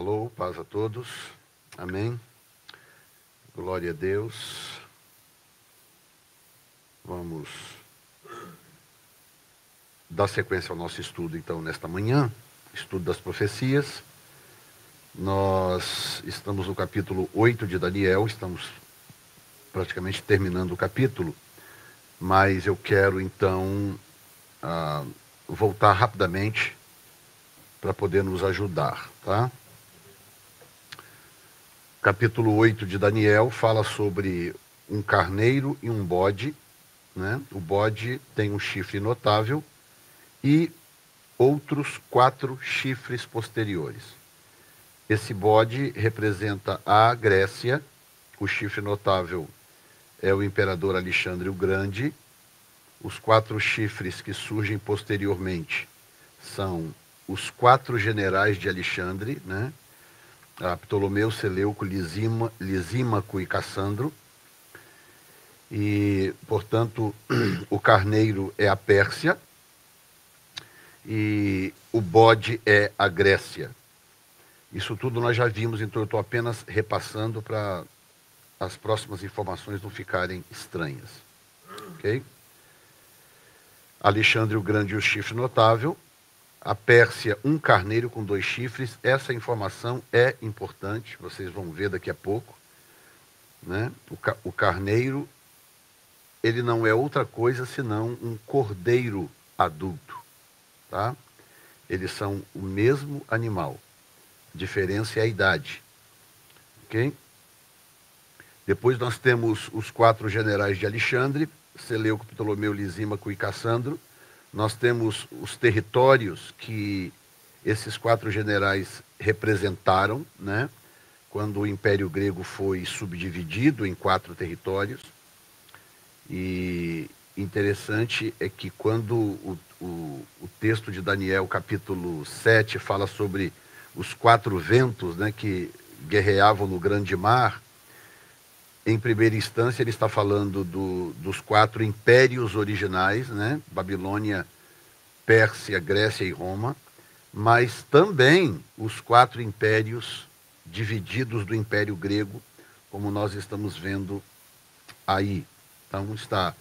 Alô, paz a todos. Amém. Glória a Deus. Vamos dar sequência ao nosso estudo, então, nesta manhã. Estudo das profecias. Nós estamos no capítulo 8 de Daniel. Estamos praticamente terminando o capítulo. Mas eu quero, então, voltar rapidamente para poder nos ajudar, tá? Capítulo 8 de Daniel fala sobre um carneiro e um bode, né? O bode tem um chifre notável e outros 4 chifres posteriores. Esse bode representa a Grécia, o chifre notável é o imperador Alexandre o Grande, os 4 chifres que surgem posteriormente são os 4 generais de Alexandre, né? Ptolomeu, Seleuco, Lisímaco e Cassandro. E, portanto, o carneiro é a Pérsia e o bode é a Grécia. Isso tudo nós já vimos, então eu estou apenas repassando para as próximas informações não ficarem estranhas. Ok? Alexandre o Grande e o chifre notável. A Pérsia, um carneiro com 2 chifres. Essa informação é importante, vocês vão ver daqui a pouco, né? O carneiro, ele não é outra coisa senão um cordeiro adulto, tá? Eles são o mesmo animal. A diferença é a idade, ok? Depois nós temos os 4 generais de Alexandre, Seleuco, Ptolomeu, Lisímaco e Cassandro. Nós temos os territórios que esses 4 generais representaram, né? Quando o Império Grego foi subdividido em 4 territórios. E interessante é que quando o texto de Daniel, capítulo 7, fala sobre os 4 ventos, né, que guerreavam no grande mar, em primeira instância ele está falando dos 4 impérios originais, né, Babilônia, Pérsia, Grécia e Roma, mas também os 4 impérios divididos do Império Grego, como nós estamos vendo aí. Então está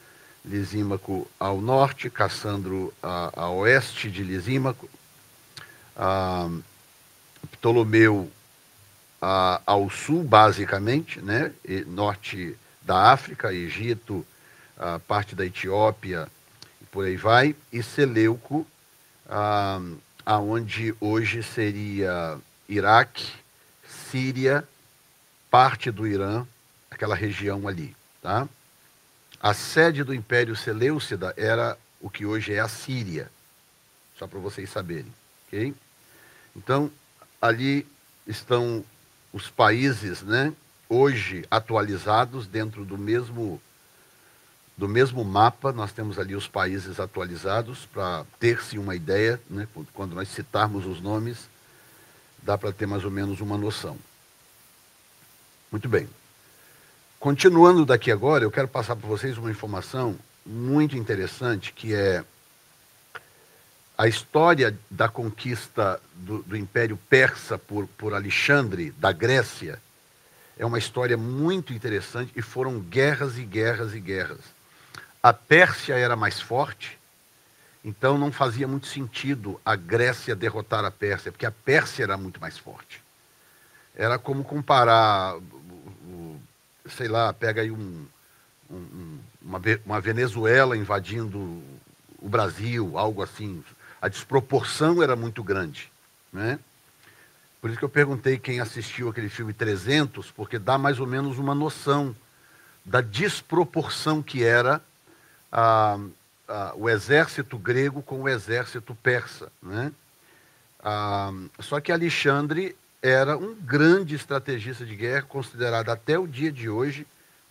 Lisímaco ao norte, Cassandro a oeste de Lisímaco, Ptolomeu ao sul, basicamente, né? Norte da África, Egito, parte da Etiópia, e por aí vai, e Seleuco, aonde hoje seria Iraque, Síria, parte do Irã, aquela região ali, tá? A sede do Império Seleucida era o que hoje é a Síria, só para vocês saberem, ok? Então, ali estão os países, né, hoje atualizados dentro do mesmo mapa. Nós temos ali os países atualizados para ter-se uma ideia, né, quando nós citarmos os nomes, dá para ter mais ou menos uma noção. Muito bem. Continuando daqui agora, eu quero passar para vocês uma informação muito interessante, que é a história da conquista do Império Persa por Alexandre, da Grécia, é uma história muito interessante e foram guerras e guerras e guerras. A Pérsia era mais forte, então não fazia muito sentido a Grécia derrotar a Pérsia, porque a Pérsia era muito mais forte. Era como comparar, sei lá, pega aí uma Venezuela invadindo o Brasil, algo assim. A desproporção era muito grande, né? Por isso que eu perguntei quem assistiu aquele filme 300, porque dá mais ou menos uma noção da desproporção que era o exército grego com o exército persa, né? Só que Alexandre era um grande estrategista de guerra, considerado até o dia de hoje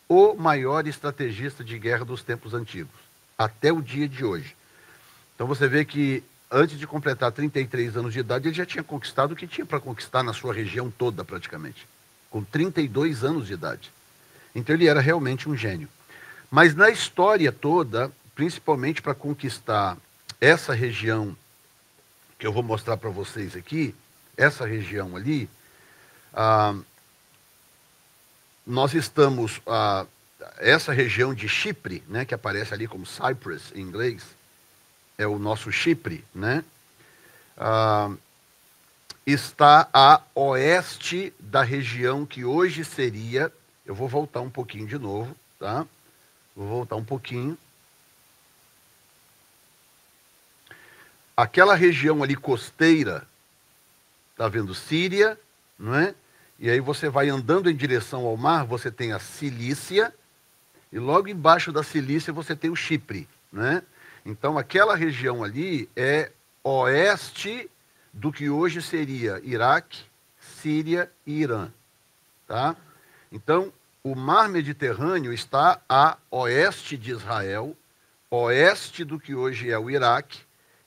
o maior estrategista de guerra dos tempos antigos, até o dia de hoje. Então você vê que antes de completar 33 anos de idade, ele já tinha conquistado o que tinha para conquistar na sua região toda, praticamente, com 32 anos de idade. Então ele era realmente um gênio. Mas na história toda, principalmente para conquistar essa região que eu vou mostrar para vocês aqui, essa região ali, Ah, nós estamos, essa região de Chipre, né, que aparece ali como Cyprus em inglês, é o nosso Chipre, né, está a oeste da região que hoje seria, eu vou voltar um pouquinho de novo, tá? Vou voltar um pouquinho. Aquela região ali costeira, tá vendo Síria, não é? E aí você vai andando em direção ao mar, você tem a Cilícia, e logo embaixo da Cilícia você tem o Chipre, né? Então aquela região ali é oeste do que hoje seria Iraque, Síria e Irã, tá? Então o mar Mediterrâneo está a oeste de Israel, oeste do que hoje é o Iraque,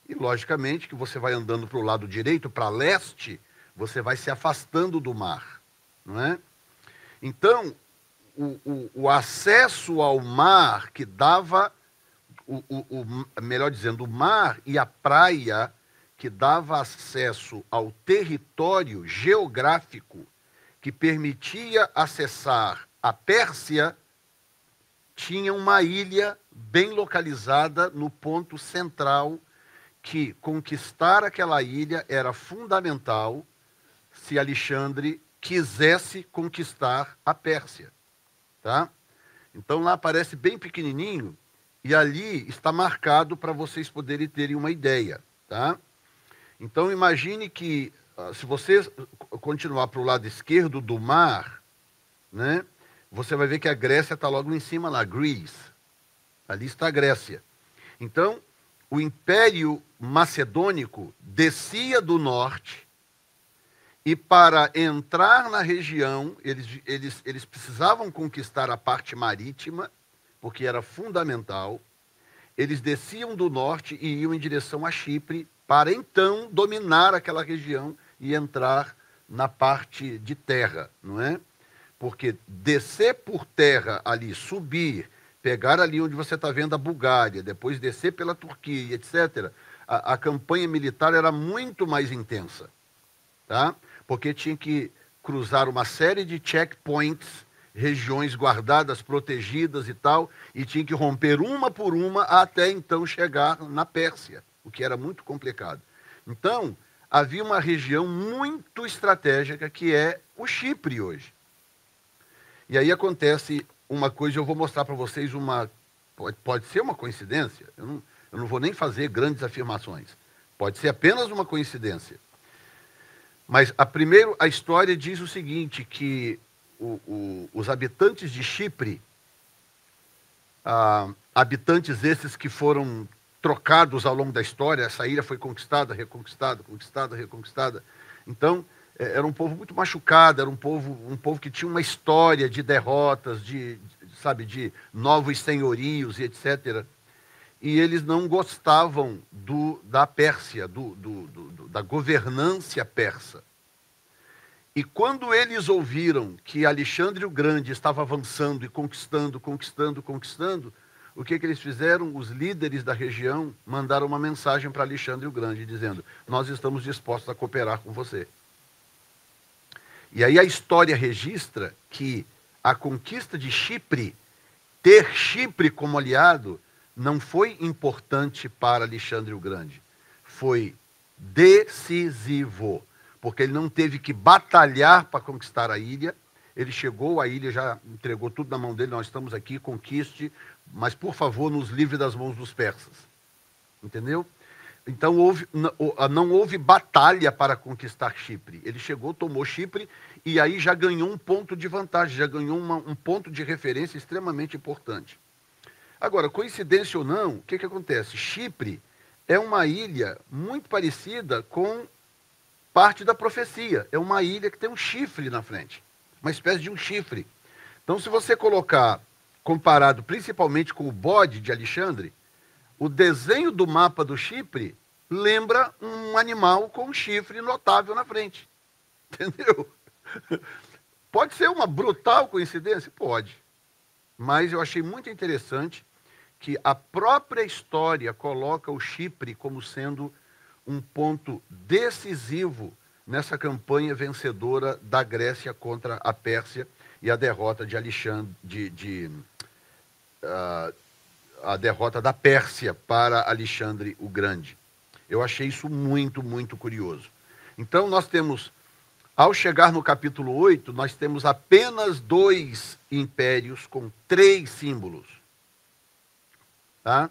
e logicamente que você vai andando para o lado direito, para leste, você vai se afastando do mar, não é? Então, o acesso ao mar que dava, melhor dizendo, o mar e a praia que dava acesso ao território geográfico que permitia acessar a Pérsia, tinha uma ilha bem localizada no ponto central, que conquistar aquela ilha era fundamental se Alexandre quisesse conquistar a Pérsia, tá? Então lá aparece bem pequenininho e ali está marcado para vocês poderem terem uma ideia, tá? Então imagine que se você continuar para o lado esquerdo do mar, né, você vai ver que a Grécia está logo em cima lá, Greece. Ali está a Grécia. Então o Império Macedônico descia do norte e para entrar na região, eles precisavam conquistar a parte marítima, porque era fundamental. Eles desciam do norte e iam em direção a Chipre para então dominar aquela região e entrar na parte de terra, não é? Porque descer por terra ali, subir, pegar ali onde você está vendo a Bulgária, depois descer pela Turquia, etc., a campanha militar era muito mais intensa, tá? Porque tinha que cruzar uma série de checkpoints, regiões guardadas, protegidas e tal, e tinha que romper uma por uma até então chegar na Pérsia, o que era muito complicado. Então, havia uma região muito estratégica que é o Chipre hoje. E aí acontece uma coisa, eu vou mostrar para vocês uma... Pode ser uma coincidência, eu não vou nem fazer grandes afirmações. Pode ser apenas uma coincidência. Mas a história diz o seguinte, que os habitantes de Chipre, habitantes esses que foram trocados ao longo da história, essa ilha foi conquistada, reconquistada, conquistada, reconquistada. Então, era um povo muito machucado, era um povo que tinha uma história de derrotas, sabe, de novos senhorios e etc. E eles não gostavam da Pérsia, da governância persa. E quando eles ouviram que Alexandre o Grande estava avançando e conquistando, o que eles fizeram? Os líderes da região mandaram uma mensagem para Alexandre o Grande, dizendo: nós estamos dispostos a cooperar com você. E aí a história registra que a conquista de Chipre, ter Chipre como aliado, não foi importante para Alexandre o Grande. Foi decisivo, porque ele não teve que batalhar para conquistar a ilha. Ele chegou, a ilha já entregou tudo na mão dele, nós estamos aqui, conquiste, mas por favor nos livre das mãos dos persas. Entendeu? Então não houve batalha para conquistar Chipre. Ele chegou, tomou Chipre e aí já ganhou um ponto de vantagem, já ganhou um ponto de referência extremamente importante. Agora, coincidência ou não, o que acontece? Chipre é uma ilha muito parecida com parte da profecia. É uma ilha que tem um chifre na frente, uma espécie de um chifre. Então, se você colocar, comparado principalmente com o bode de Alexandre, o desenho do mapa do Chipre lembra um animal com um chifre notável na frente. Entendeu? Pode ser uma brutal coincidência? Pode. Mas eu achei muito interessante que a própria história coloca o Chipre como sendo um ponto decisivo nessa campanha vencedora da Grécia contra a Pérsia e a derrota de Alexandre, a derrota da Pérsia para Alexandre o Grande. Eu achei isso muito, muito curioso. Então, nós temos, ao chegar no capítulo 8, nós temos apenas 2 impérios com 3 símbolos. Tá?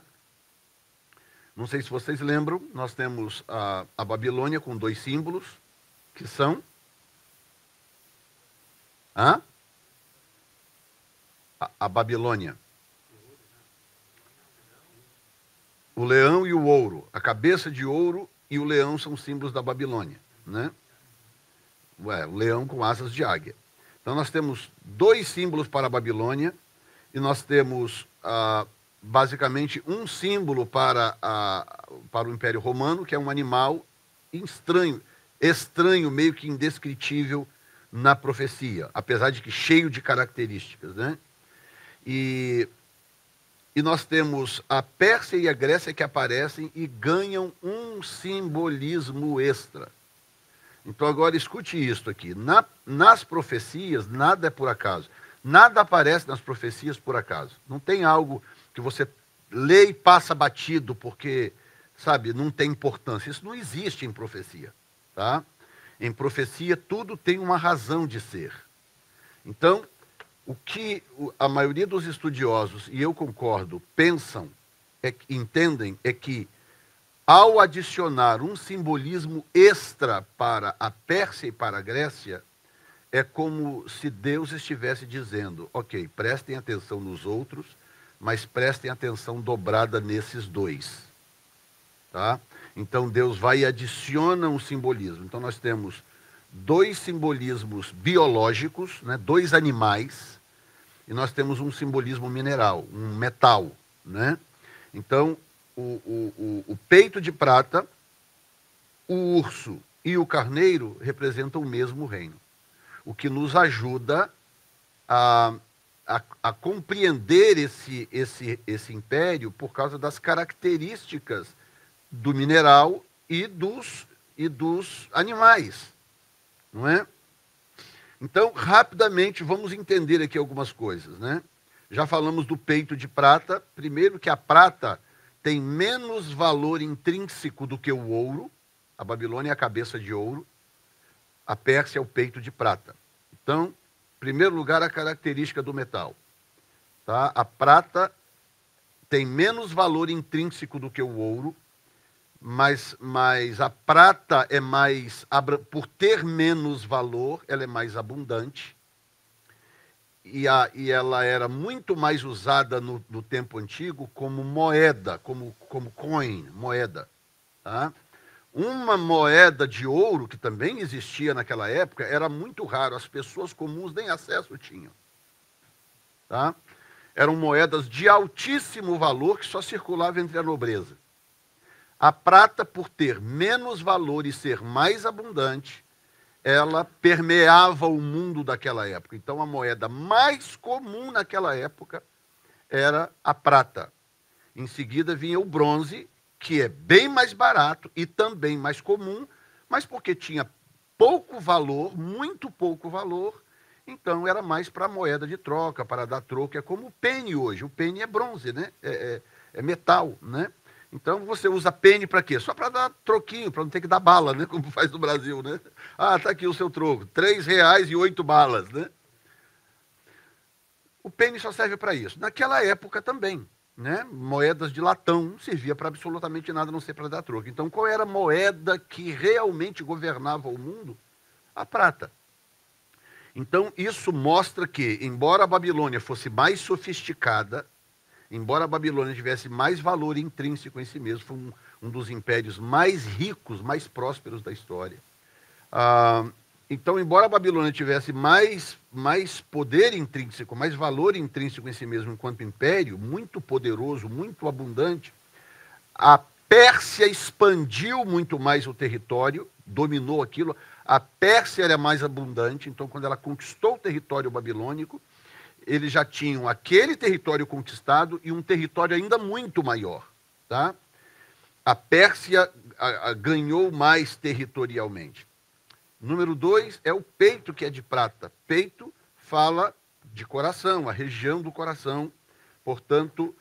Não sei se vocês lembram, nós temos a Babilônia com 2 símbolos, que são a Babilônia. O leão e o ouro. A cabeça de ouro e o leão são símbolos da Babilônia, né? O leão com asas de águia. Então nós temos 2 símbolos para a Babilônia e nós temos basicamente um símbolo para o Império Romano, que é um animal estranho, meio que indescritível na profecia, apesar de que cheio de características, né? E nós temos a Pérsia e a Grécia que aparecem e ganham um simbolismo extra. Então agora escute isso aqui. Nas profecias, nada é por acaso. Nada aparece nas profecias por acaso. Não tem algo que você lê e passa batido porque, sabe, não tem importância. Isso não existe em profecia. Tá? Em profecia, tudo tem uma razão de ser. Então, o que a maioria dos estudiosos, e eu concordo, pensam, entendem, é que ao adicionar um simbolismo extra para a Pérsia e para a Grécia, é como se Deus estivesse dizendo, ok, prestem atenção nos outros, mas prestem atenção dobrada nesses 2. Tá? Então Deus vai e adiciona um simbolismo. Então nós temos 2 simbolismos biológicos, né, 2 animais, e nós temos um simbolismo mineral, um metal, né? Então, o peito de prata, o urso e o carneiro representam o mesmo reino, o que nos ajuda a compreender esse império por causa das características do mineral e dos animais, não é? Então, rapidamente, vamos entender aqui algumas coisas, né? Já falamos do peito de prata. Primeiro que a prata tem menos valor intrínseco do que o ouro. A Babilônia é a cabeça de ouro. A Pérsia é o peito de prata. Então, em primeiro lugar, a característica do metal. Tá? A prata tem menos valor intrínseco do que o ouro, mas a prata é mais, por ter menos valor, ela é mais abundante, e ela era muito mais usada no tempo antigo como moeda, como coin, moeda. Tá? Uma moeda de ouro, que também existia naquela época, era muito raro, as pessoas comuns nem acesso tinham. Tá? Eram moedas de altíssimo valor que só circulavam entre a nobreza. A prata, por ter menos valor e ser mais abundante, ela permeava o mundo daquela época. Então, a moeda mais comum naquela época era a prata. Em seguida vinha o bronze, que é bem mais barato e também mais comum, mas porque tinha pouco valor, muito pouco valor, então era mais para moeda de troca, para dar troco. É como o penny hoje. O penny é bronze, né? É metal, né? Então, você usa penny para quê? Só para dar troquinho, para não ter que dar bala, né? Como faz no Brasil, né? Ah, está aqui o seu troco, R$3 e 8 balas, né? O penny só serve para isso. Naquela época também, né? Moedas de latão não servia para absolutamente nada, a não ser para dar troco. Então, qual era a moeda que realmente governava o mundo? A prata. Então, isso mostra que, embora a Babilônia fosse mais sofisticada, embora a Babilônia tivesse mais valor intrínseco em si mesmo, foi um dos impérios mais ricos, mais prósperos da história. Então, embora a Babilônia tivesse mais poder intrínseco, mais valor intrínseco em si mesmo enquanto império, muito poderoso, muito abundante, a Pérsia expandiu muito mais o território, dominou aquilo. A Pérsia era mais abundante, então quando ela conquistou o território babilônico, eles já tinham aquele território conquistado e um território ainda muito maior. Tá? A Pérsia ganhou mais territorialmente. Número 2 é o peito que é de prata. Peito fala de coração, a região do coração. Portanto,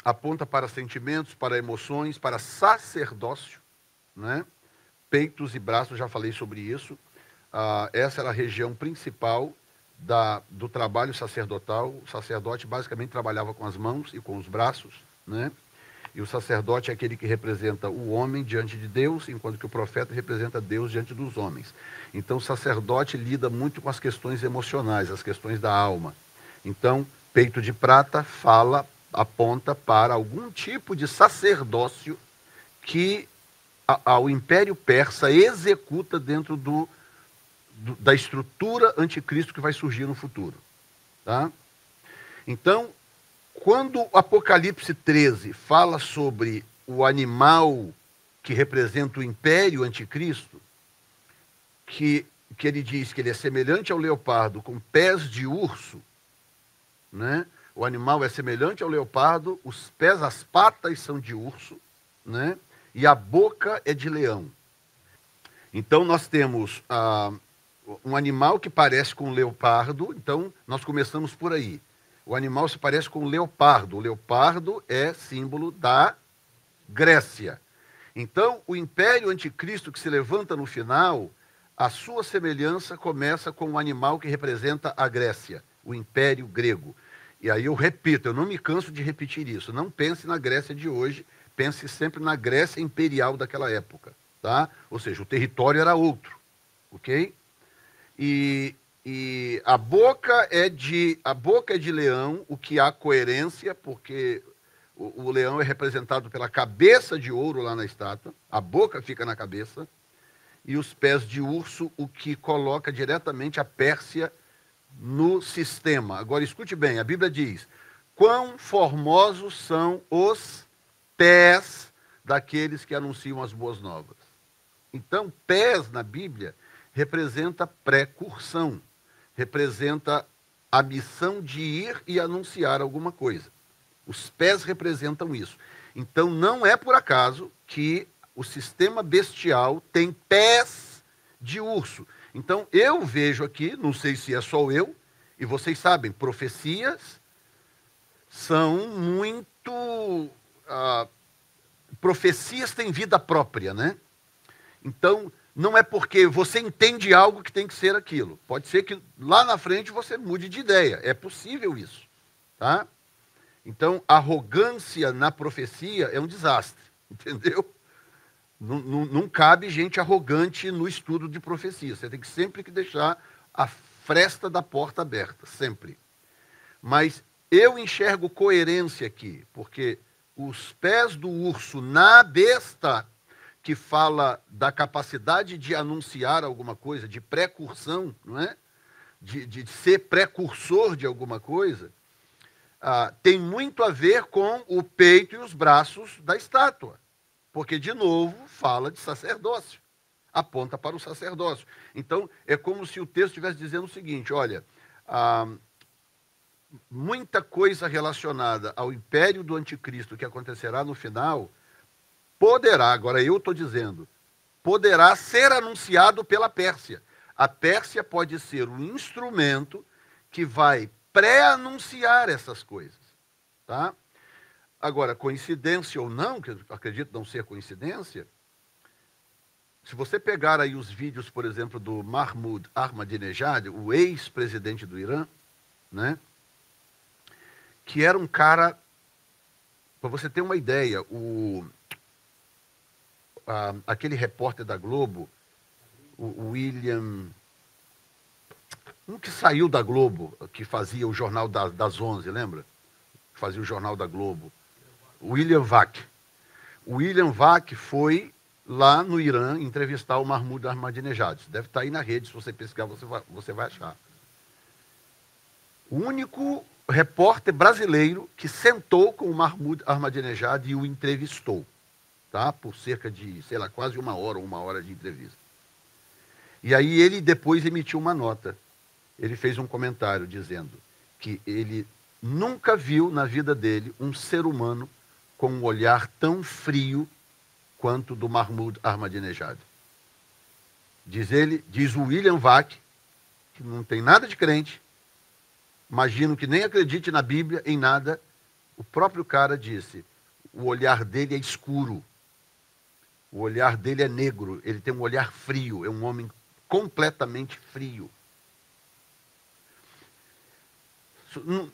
aponta para sentimentos, para emoções, para sacerdócio, né? Peitos e braços, já falei sobre isso. Essa era a região principal do trabalho sacerdotal. O sacerdote basicamente trabalhava com as mãos e com os braços, né? E o sacerdote é aquele que representa o homem diante de Deus, enquanto que o profeta representa Deus diante dos homens. Então, o sacerdote lida muito com as questões emocionais, as questões da alma. Então, peito de prata aponta para algum tipo de sacerdócio que o Império Persa executa dentro da estrutura anticristo que vai surgir no futuro. Tá? Então, quando o Apocalipse 13 fala sobre o animal que representa o Império Anticristo, que ele diz que ele é semelhante ao leopardo com pés de urso, né? O animal é semelhante ao leopardo, os pés, as patas são de urso, né? E a boca é de leão. Então nós temos um animal que parece com um leopardo, então nós começamos por aí. O animal se parece com um leopardo. O leopardo é símbolo da Grécia. Então, o Império Anticristo que se levanta no final, a sua semelhança começa com o animal que representa a Grécia, o Império Grego. E aí eu repito, eu não me canso de repetir isso. Não pense na Grécia de hoje, pense sempre na Grécia imperial daquela época. Tá? Ou seja, o território era outro. Ok? E a boca é de leão, o que há coerência, porque o leão é representado pela cabeça de ouro lá na estátua, a boca fica na cabeça, e os pés de urso, o que coloca diretamente a Pérsia no sistema. Agora escute bem, a Bíblia diz: quão formosos são os pés daqueles que anunciam as boas novas. Então, pés na Bíblia representa precursão, representa a missão de ir e anunciar alguma coisa. Os pés representam isso. Então, não é por acaso que o sistema bestial tem pés de urso. Então, eu vejo aqui, não sei se é só eu, e vocês sabem, profecias são muito... profecias têm vida própria, né? Então, não é porque você entende algo que tem que ser aquilo. Pode ser que lá na frente você mude de ideia. É possível isso. Tá? Então, arrogância na profecia é um desastre. Entendeu? Não cabe gente arrogante no estudo de profecia. Você tem que sempre deixar a fresta da porta aberta. Sempre. Mas eu enxergo coerência aqui. Porque os pés do urso na besta, que fala da capacidade de anunciar alguma coisa, de precursão, não é? De ser precursor de alguma coisa, tem muito a ver com o peito e os braços da estátua. Porque, de novo, fala de sacerdócio. Aponta para o sacerdócio. Então, é como se o texto estivesse dizendo o seguinte: olha, muita coisa relacionada ao império do anticristo que acontecerá no final poderá, agora eu estou dizendo, poderá ser anunciado pela Pérsia. A Pérsia pode ser um instrumento que vai pré-anunciar essas coisas. Tá? Agora, coincidência ou não, que eu acredito não ser coincidência, se você pegar aí os vídeos, por exemplo, do Mahmoud Ahmadinejad, o ex-presidente do Irã, né, que era um cara, para você ter uma ideia, aquele repórter da Globo, o William, um que saiu da Globo, que fazia o Jornal das 11, lembra? Fazia o Jornal da Globo. William Vac. O William Vac foi lá no Irã entrevistar o Mahmoud Ahmadinejad. Deve estar aí na rede, se você pesquisar, você vai achar. O único repórter brasileiro que sentou com o Mahmoud Ahmadinejad e o entrevistou. Tá? Por cerca de, sei lá, quase uma hora de entrevista. E aí ele depois emitiu uma nota. Ele fez um comentário dizendo que ele nunca viu na vida dele um ser humano com um olhar tão frio quanto do Mahmoud Ahmadinejad. Diz o William Vac, que não tem nada de crente, imagino que nem acredite na Bíblia, em nada, o próprio cara disse, o olhar dele é escuro, o olhar dele é negro, ele tem um olhar frio, é um homem completamente frio.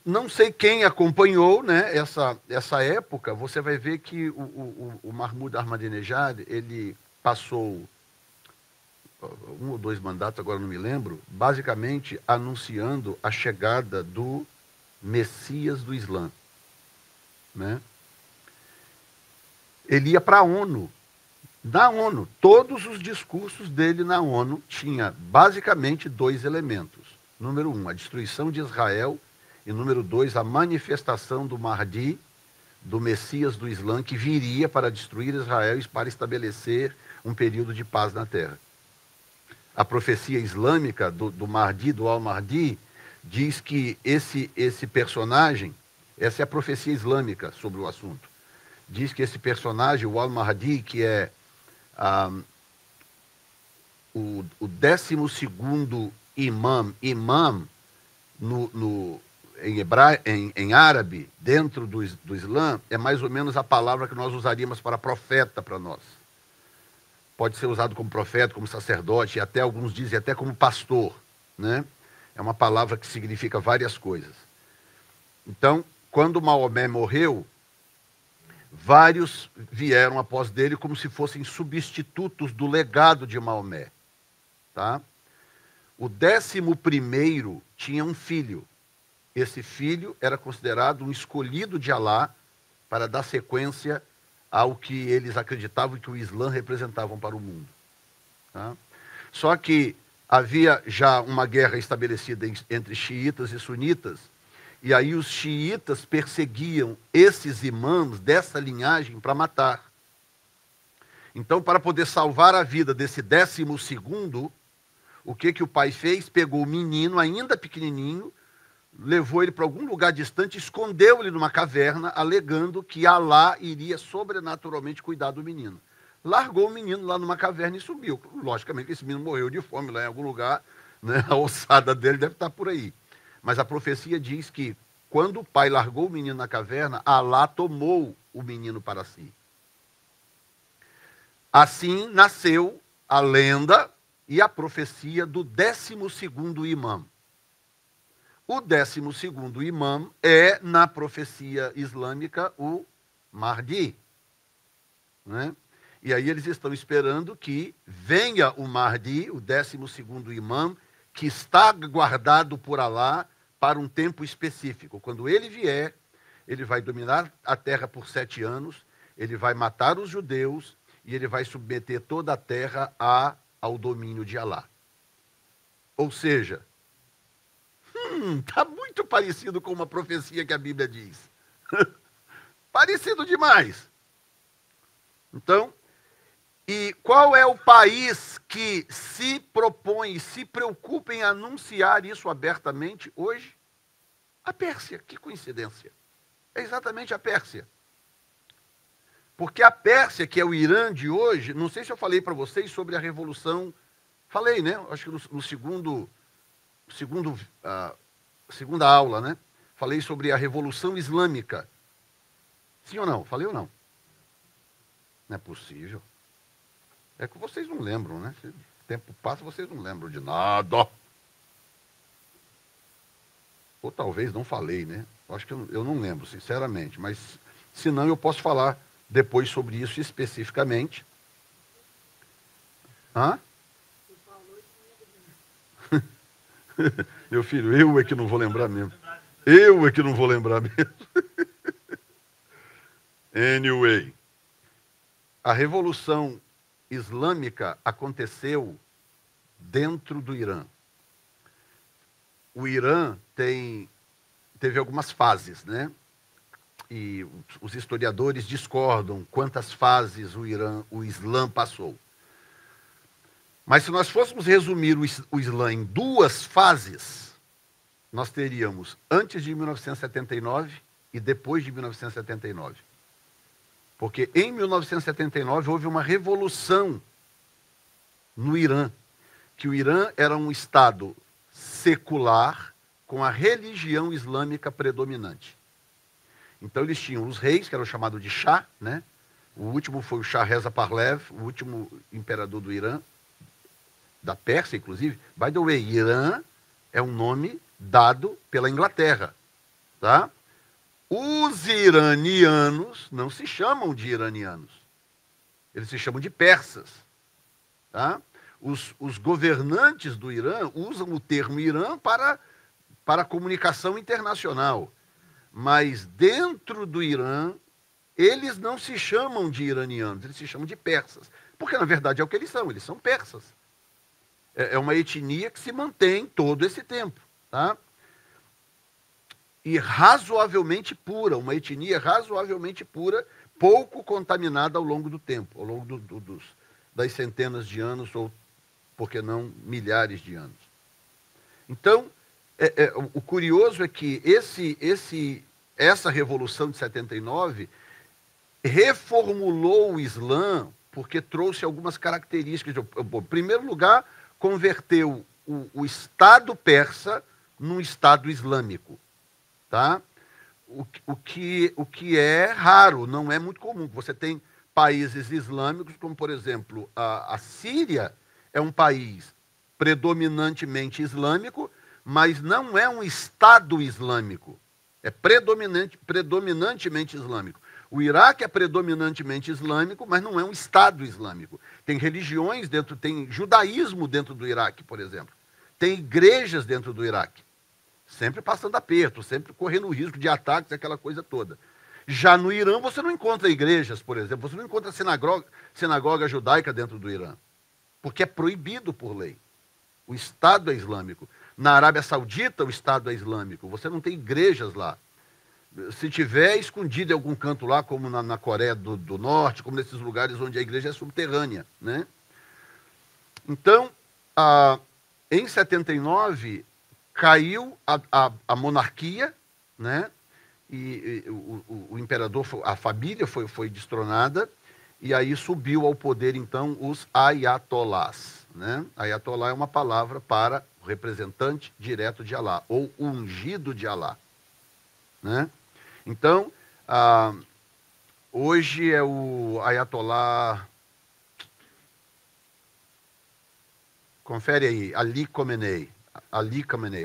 Não sei quem acompanhou, né, essa época, você vai ver que o Mahmoud Ahmadinejad, ele passou 1 ou 2 mandatos, agora não me lembro, basicamente anunciando a chegada do Messias do Islã. Né? Ele ia para a ONU. Na ONU, todos os discursos dele na ONU tinha basicamente 2 elementos. Número 1, a destruição de Israel, e número 2, a manifestação do Mahdi, do Messias do Islã, que viria para destruir Israel e para estabelecer um período de paz na terra. A profecia islâmica do Mahdi, do Al-Mahdi, diz que esse personagem, essa é a profecia islâmica sobre o assunto, diz que esse personagem, o Al-Mahdi, que é o 12º imam em árabe, dentro do Islã, é mais ou menos a palavra que nós usaríamos para profeta para nós. Pode ser usado como profeta, como sacerdote, e até alguns dizem até como pastor. Né? É uma palavra que significa várias coisas. Então, quando Maomé morreu, vários vieram após dele como se fossem substitutos do legado de Maomé. Tá? O 11º tinha um filho. Esse filho era considerado um escolhido de Alá para dar sequência ao que eles acreditavam que o Islã representava para o mundo. Tá? Só que havia já uma guerra estabelecida entre xiitas e sunitas, e aí os xiitas perseguiam esses imãs dessa linhagem para matar. Então, para poder salvar a vida desse 12º, o que o pai fez? Pegou o menino, ainda pequenininho, levou ele para algum lugar distante, escondeu ele numa caverna, alegando que Alá iria sobrenaturalmente cuidar do menino. Largou o menino lá numa caverna e subiu. Logicamente, esse menino morreu de fome lá em algum lugar, né? A ossada dele deve estar por aí. Mas a profecia diz que, quando o pai largou o menino na caverna, Alá tomou o menino para si. Assim nasceu a lenda e a profecia do 12º imã. O 12º imã é, na profecia islâmica, o Mahdi. Né? E aí eles estão esperando que venha o Mahdi, o 12º imã, que está guardado por Alá para um tempo específico. Quando ele vier, ele vai dominar a terra por 7 anos, ele vai matar os judeus e ele vai submeter toda a terra ao domínio de Alá. Ou seja, está muito parecido com uma profecia que a Bíblia diz. Parecido demais. Então, e qual é o país que se propõe, se preocupa em anunciar isso abertamente hoje? A Pérsia. Que coincidência. É exatamente a Pérsia. Porque a Pérsia, que é o Irã de hoje, não sei se eu falei para vocês sobre a Revolução, falei, né? Acho que no segunda aula, né? Falei sobre a Revolução Islâmica. Sim ou não? Falei ou não? Não é possível. É que vocês não lembram, né? Se o tempo passa, vocês não lembram de nada. Ou talvez não falei, né? Acho que eu não lembro, sinceramente. Mas, se não, eu posso falar depois sobre isso especificamente. Hã? Meu filho, eu é que não vou lembrar mesmo. Eu é que não vou lembrar mesmo. Anyway, a Revolução Islâmica aconteceu dentro do Irã. O Irã teve algumas fases, né? E os historiadores discordam quantas fases o Islã passou. Mas se nós fôssemos resumir o Islã em 2 fases, nós teríamos antes de 1979 e depois de 1979. Porque em 1979 houve uma revolução no Irã. que o Irã era um Estado secular com a religião islâmica predominante. Então eles tinham os reis, que eram chamados de Shah, né? O último foi o Shah Reza Pahlavi, o último imperador do Irã, da Pérsia, inclusive. By the way, Irã é um nome dado pela Inglaterra, tá? Os iranianos não se chamam de iranianos. Eles se chamam de persas, tá? Os governantes do Irã usam o termo Irã para comunicação internacional. Mas dentro do Irã, eles não se chamam de iranianos, eles se chamam de persas. Porque, na verdade, é o que eles são persas. É uma etnia que se mantém todo esse tempo, tá? E razoavelmente pura, uma etnia razoavelmente pura, pouco contaminada ao longo do tempo, ao longo das centenas de anos, ou, por que não, milhares de anos. Então, o curioso é que essa Revolução de 79 reformulou o Islã porque trouxe algumas características. Em primeiro lugar, converteu o Estado persa num Estado islâmico. Tá? O que é raro, não é muito comum. Você tem países islâmicos, como, por exemplo, a Síria é um país predominantemente islâmico, mas não é um Estado islâmico. É predominantemente islâmico. O Iraque é predominantemente islâmico, mas não é um Estado islâmico. Tem religiões dentro, tem judaísmo dentro do Iraque, por exemplo. Tem igrejas dentro do Iraque. Sempre passando aperto, sempre correndo o risco de ataques, aquela coisa toda. Já no Irã, você não encontra igrejas, por exemplo. Você não encontra sinagoga judaica dentro do Irã. Porque é proibido por lei. O Estado é islâmico. Na Arábia Saudita, o Estado é islâmico. Você não tem igrejas lá. Se tiver escondido em algum canto lá, como na Coreia do Norte, como nesses lugares onde a igreja é subterrânea, né? Então, em 79, caiu a monarquia, né? E o imperador, a família foi destronada, e aí subiu ao poder, então, os ayatolás, né? Ayatolá é uma palavra para o representante direto de Alá, ou ungido de Alá, né? Então, hoje é o Ayatolá, confere aí, Ali Khamenei,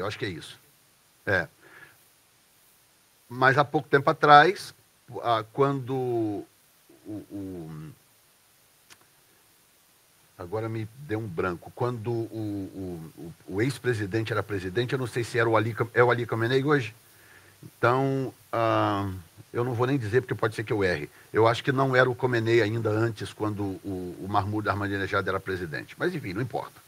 eu acho que é isso. Mas há pouco tempo atrás, quando agora me deu um branco, quando o ex-presidente era presidente, eu não sei se era o Ali Khamenei hoje. Então, eu não vou nem dizer, porque pode ser que eu erre. Eu acho que não era o Khamenei ainda antes, quando o Mahmoud Ahmadinejad era presidente. Mas, enfim, não importa.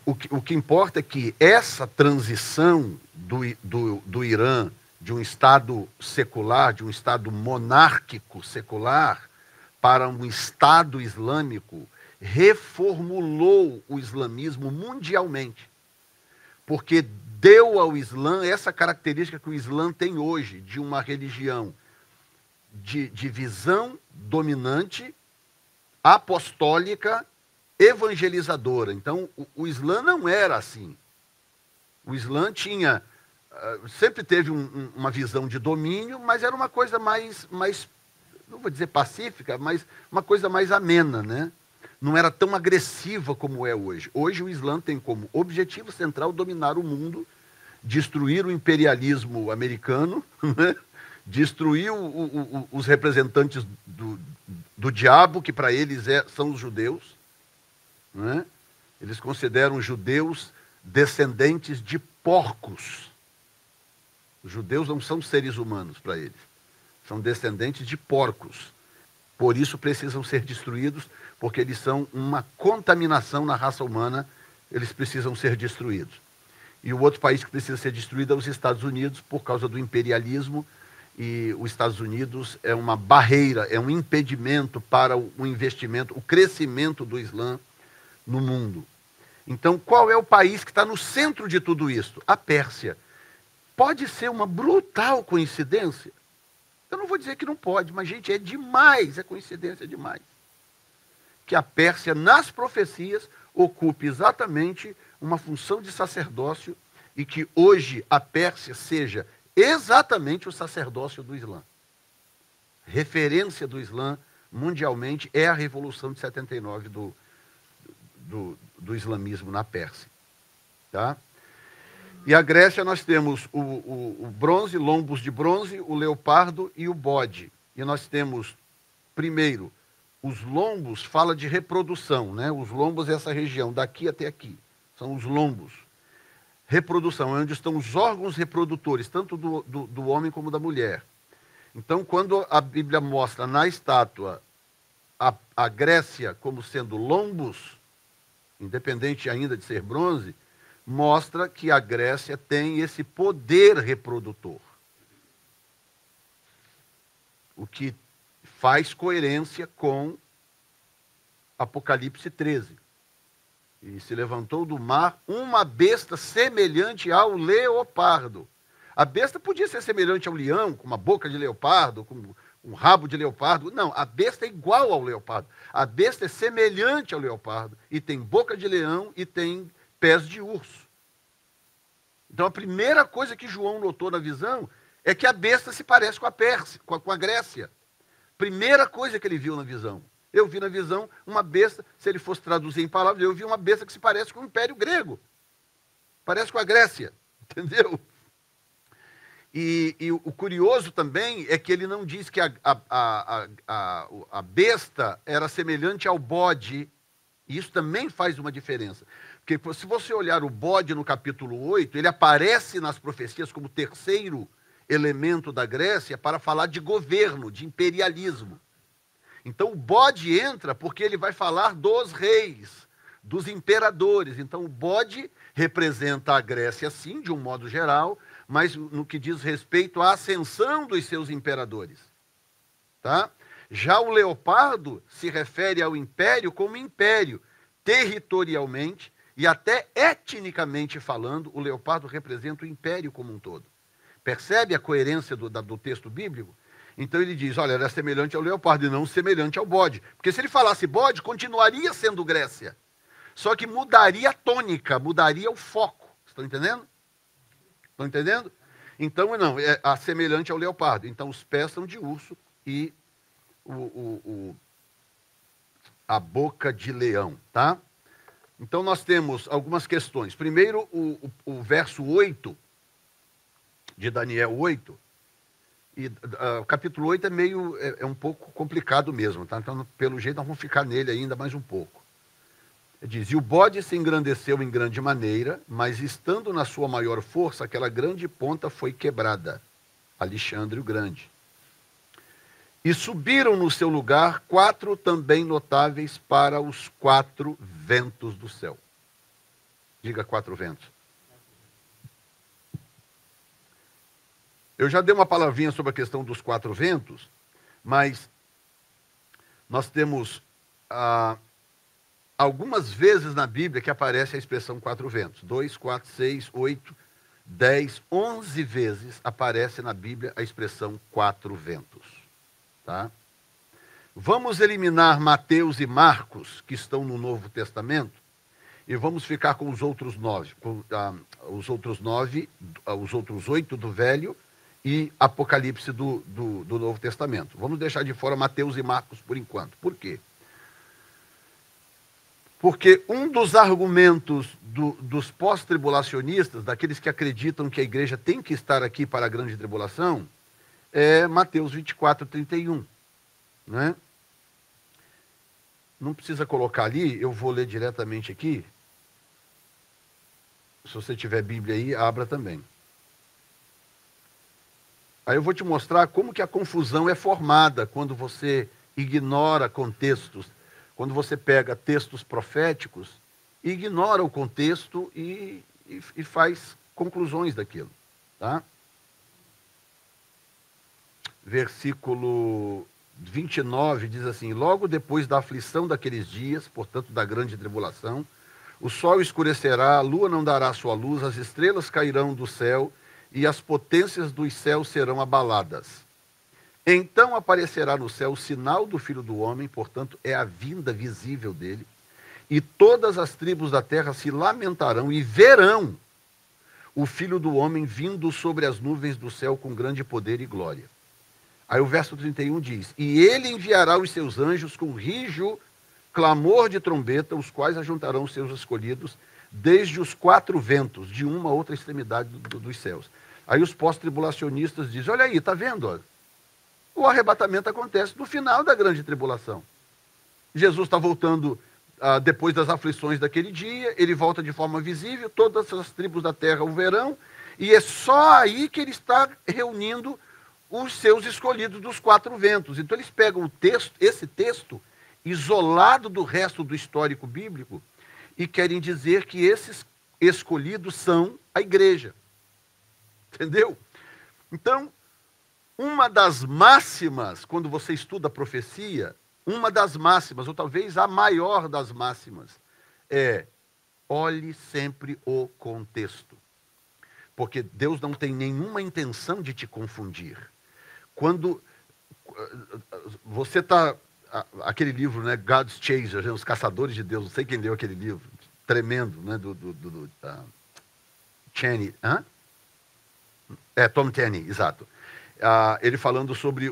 O que importa é que essa transição do Irã de um Estado secular, de um Estado monárquico secular, para um Estado islâmico, reformulou o islamismo mundialmente. Porque deu ao Islã essa característica que o Islã tem hoje, de uma religião de visão dominante, apostólica, evangelizadora. Então, o Islã não era assim. O Islã tinha, sempre teve uma visão de domínio, mas era uma coisa mais, não vou dizer pacífica, mas uma coisa mais amena, né? Não era tão agressiva como é hoje. Hoje o Islã tem como objetivo central dominar o mundo, destruir o imperialismo americano, né? Destruir os representantes do diabo, que para eles são os judeus, né? Eles consideram os judeus descendentes de porcos. Os judeus não são seres humanos para eles, são descendentes de porcos. Por isso precisam ser destruídos, porque eles são uma contaminação na raça humana, eles precisam ser destruídos. E o outro país que precisa ser destruído é os Estados Unidos, por causa do imperialismo, e os Estados Unidos é uma barreira, é um impedimento para o investimento, o crescimento do Islã no mundo. Então, qual é o país que está no centro de tudo isso? A Pérsia. Pode ser uma brutal coincidência? Eu não vou dizer que não pode, mas, gente, é demais, é coincidência demais. Que a Pérsia, nas profecias, ocupe exatamente uma função de sacerdócio e que hoje a Pérsia seja exatamente o sacerdócio do Islã. Referência do Islã mundialmente é a Revolução de 79 do islamismo na Pérsia. Tá? E a Grécia nós temos o bronze, lombos de bronze, o leopardo e o bode. E nós temos, primeiro, os lombos fala de reprodução, né? Os lombos é essa região, daqui até aqui, são os lombos. Reprodução, é onde estão os órgãos reprodutores, tanto do homem como da mulher. Então, quando a Bíblia mostra na estátua a Grécia como sendo lombos, independente ainda de ser bronze, mostra que a Grécia tem esse poder reprodutor. O que faz coerência com Apocalipse 13. E se levantou do mar uma besta semelhante ao leopardo. A besta podia ser semelhante ao leão, com uma boca de leopardo, com um rabo de leopardo. Não, a besta é igual ao leopardo. A besta é semelhante ao leopardo e tem boca de leão e tem pés de urso. Então a primeira coisa que João notou na visão é que a besta se parece com a Pérsia, com a Grécia. Primeira coisa que ele viu na visão. Eu vi na visão uma besta, se ele fosse traduzir em palavras, eu vi uma besta que se parece com o Império Grego. Parece com a Grécia, entendeu? E o curioso também é que ele não diz que a besta era semelhante ao bode, e isso também faz uma diferença. Porque se você olhar o bode no capítulo 8, ele aparece nas profecias como terceiro elemento da Grécia para falar de governo, de imperialismo. Então o bode entra porque ele vai falar dos reis, dos imperadores. Então o bode representa a Grécia, sim, de um modo geral, mas no que diz respeito à ascensão dos seus imperadores. Tá? Já o leopardo se refere ao império como império, territorialmente e até etnicamente falando, o leopardo representa o império como um todo. Percebe a coerência do texto bíblico? Então ele diz, olha, era semelhante ao leopardo e não semelhante ao bode. Porque se ele falasse bode, continuaria sendo Grécia. Só que mudaria a tônica, mudaria o foco. Estão entendendo? Estão entendendo? Então, não, é semelhante ao leopardo. Então, os pés são de urso e a boca de leão, tá? Então, nós temos algumas questões. Primeiro, o verso 8, de Daniel 8, e o capítulo 8 é um pouco complicado mesmo, tá? Então, pelo jeito, nós vamos ficar nele ainda mais um pouco. Diz, e o bode se engrandeceu em grande maneira, mas estando na sua maior força, aquela grande ponta foi quebrada, Alexandre o Grande. E subiram no seu lugar 4 também notáveis para os 4 ventos do céu. Diga 4 ventos. Eu já dei uma palavrinha sobre a questão dos 4 ventos, mas nós temos algumas vezes na Bíblia que aparece a expressão 4 ventos. 2, 4, 6, 8, 10, 11 vezes aparece na Bíblia a expressão 4 ventos. Tá? Vamos eliminar Mateus e Marcos, que estão no Novo Testamento, e vamos ficar com os outros 9. Os outros 8 do Velho e Apocalipse do Novo Testamento. Vamos deixar de fora Mateus e Marcos por enquanto. Por quê? Porque um dos argumentos dos pós-tribulacionistas, daqueles que acreditam que a igreja tem que estar aqui para a grande tribulação, é Mateus 24, 31. Né? Não precisa colocar ali, eu vou ler diretamente aqui. Se você tiver Bíblia aí, abra também. Aí eu vou te mostrar como que a confusão é formada quando você ignora contextos. Quando você pega textos proféticos, ignora o contexto e faz conclusões daquilo. Tá? Versículo 29 diz assim, logo depois da aflição daqueles dias, portanto da grande tribulação, o sol escurecerá, a lua não dará sua luz, as estrelas cairão do céu e as potências dos céus serão abaladas. Então aparecerá no céu o sinal do Filho do Homem, portanto, é a vinda visível dele, e todas as tribos da terra se lamentarão e verão o Filho do Homem vindo sobre as nuvens do céu com grande poder e glória. Aí o verso 31 diz: e ele enviará os seus anjos com rijo, clamor de trombeta, os quais ajuntarão os seus escolhidos desde os quatro ventos, de uma a outra extremidade dos céus. Aí os pós-tribulacionistas dizem: olha aí, está vendo? Ó? O arrebatamento acontece no final da grande tribulação. Jesus está voltando depois das aflições daquele dia, ele volta de forma visível, todas as tribos da terra o verão, e é só aí que ele está reunindo os seus escolhidos dos quatro ventos. Então eles pegam esse texto, isolado do resto do histórico bíblico, e querem dizer que esses escolhidos são a igreja. Entendeu? Então, uma das máximas, quando você estuda a profecia, uma das máximas, ou talvez a maior das máximas, é: olhe sempre o contexto. Porque Deus não tem nenhuma intenção de te confundir. Quando você está... Aquele livro, né, God's Chasers, Os Caçadores de Deus, não sei quem leu aquele livro, tremendo, né, do Chaney, Tom Chaney, exato. Ele falando sobre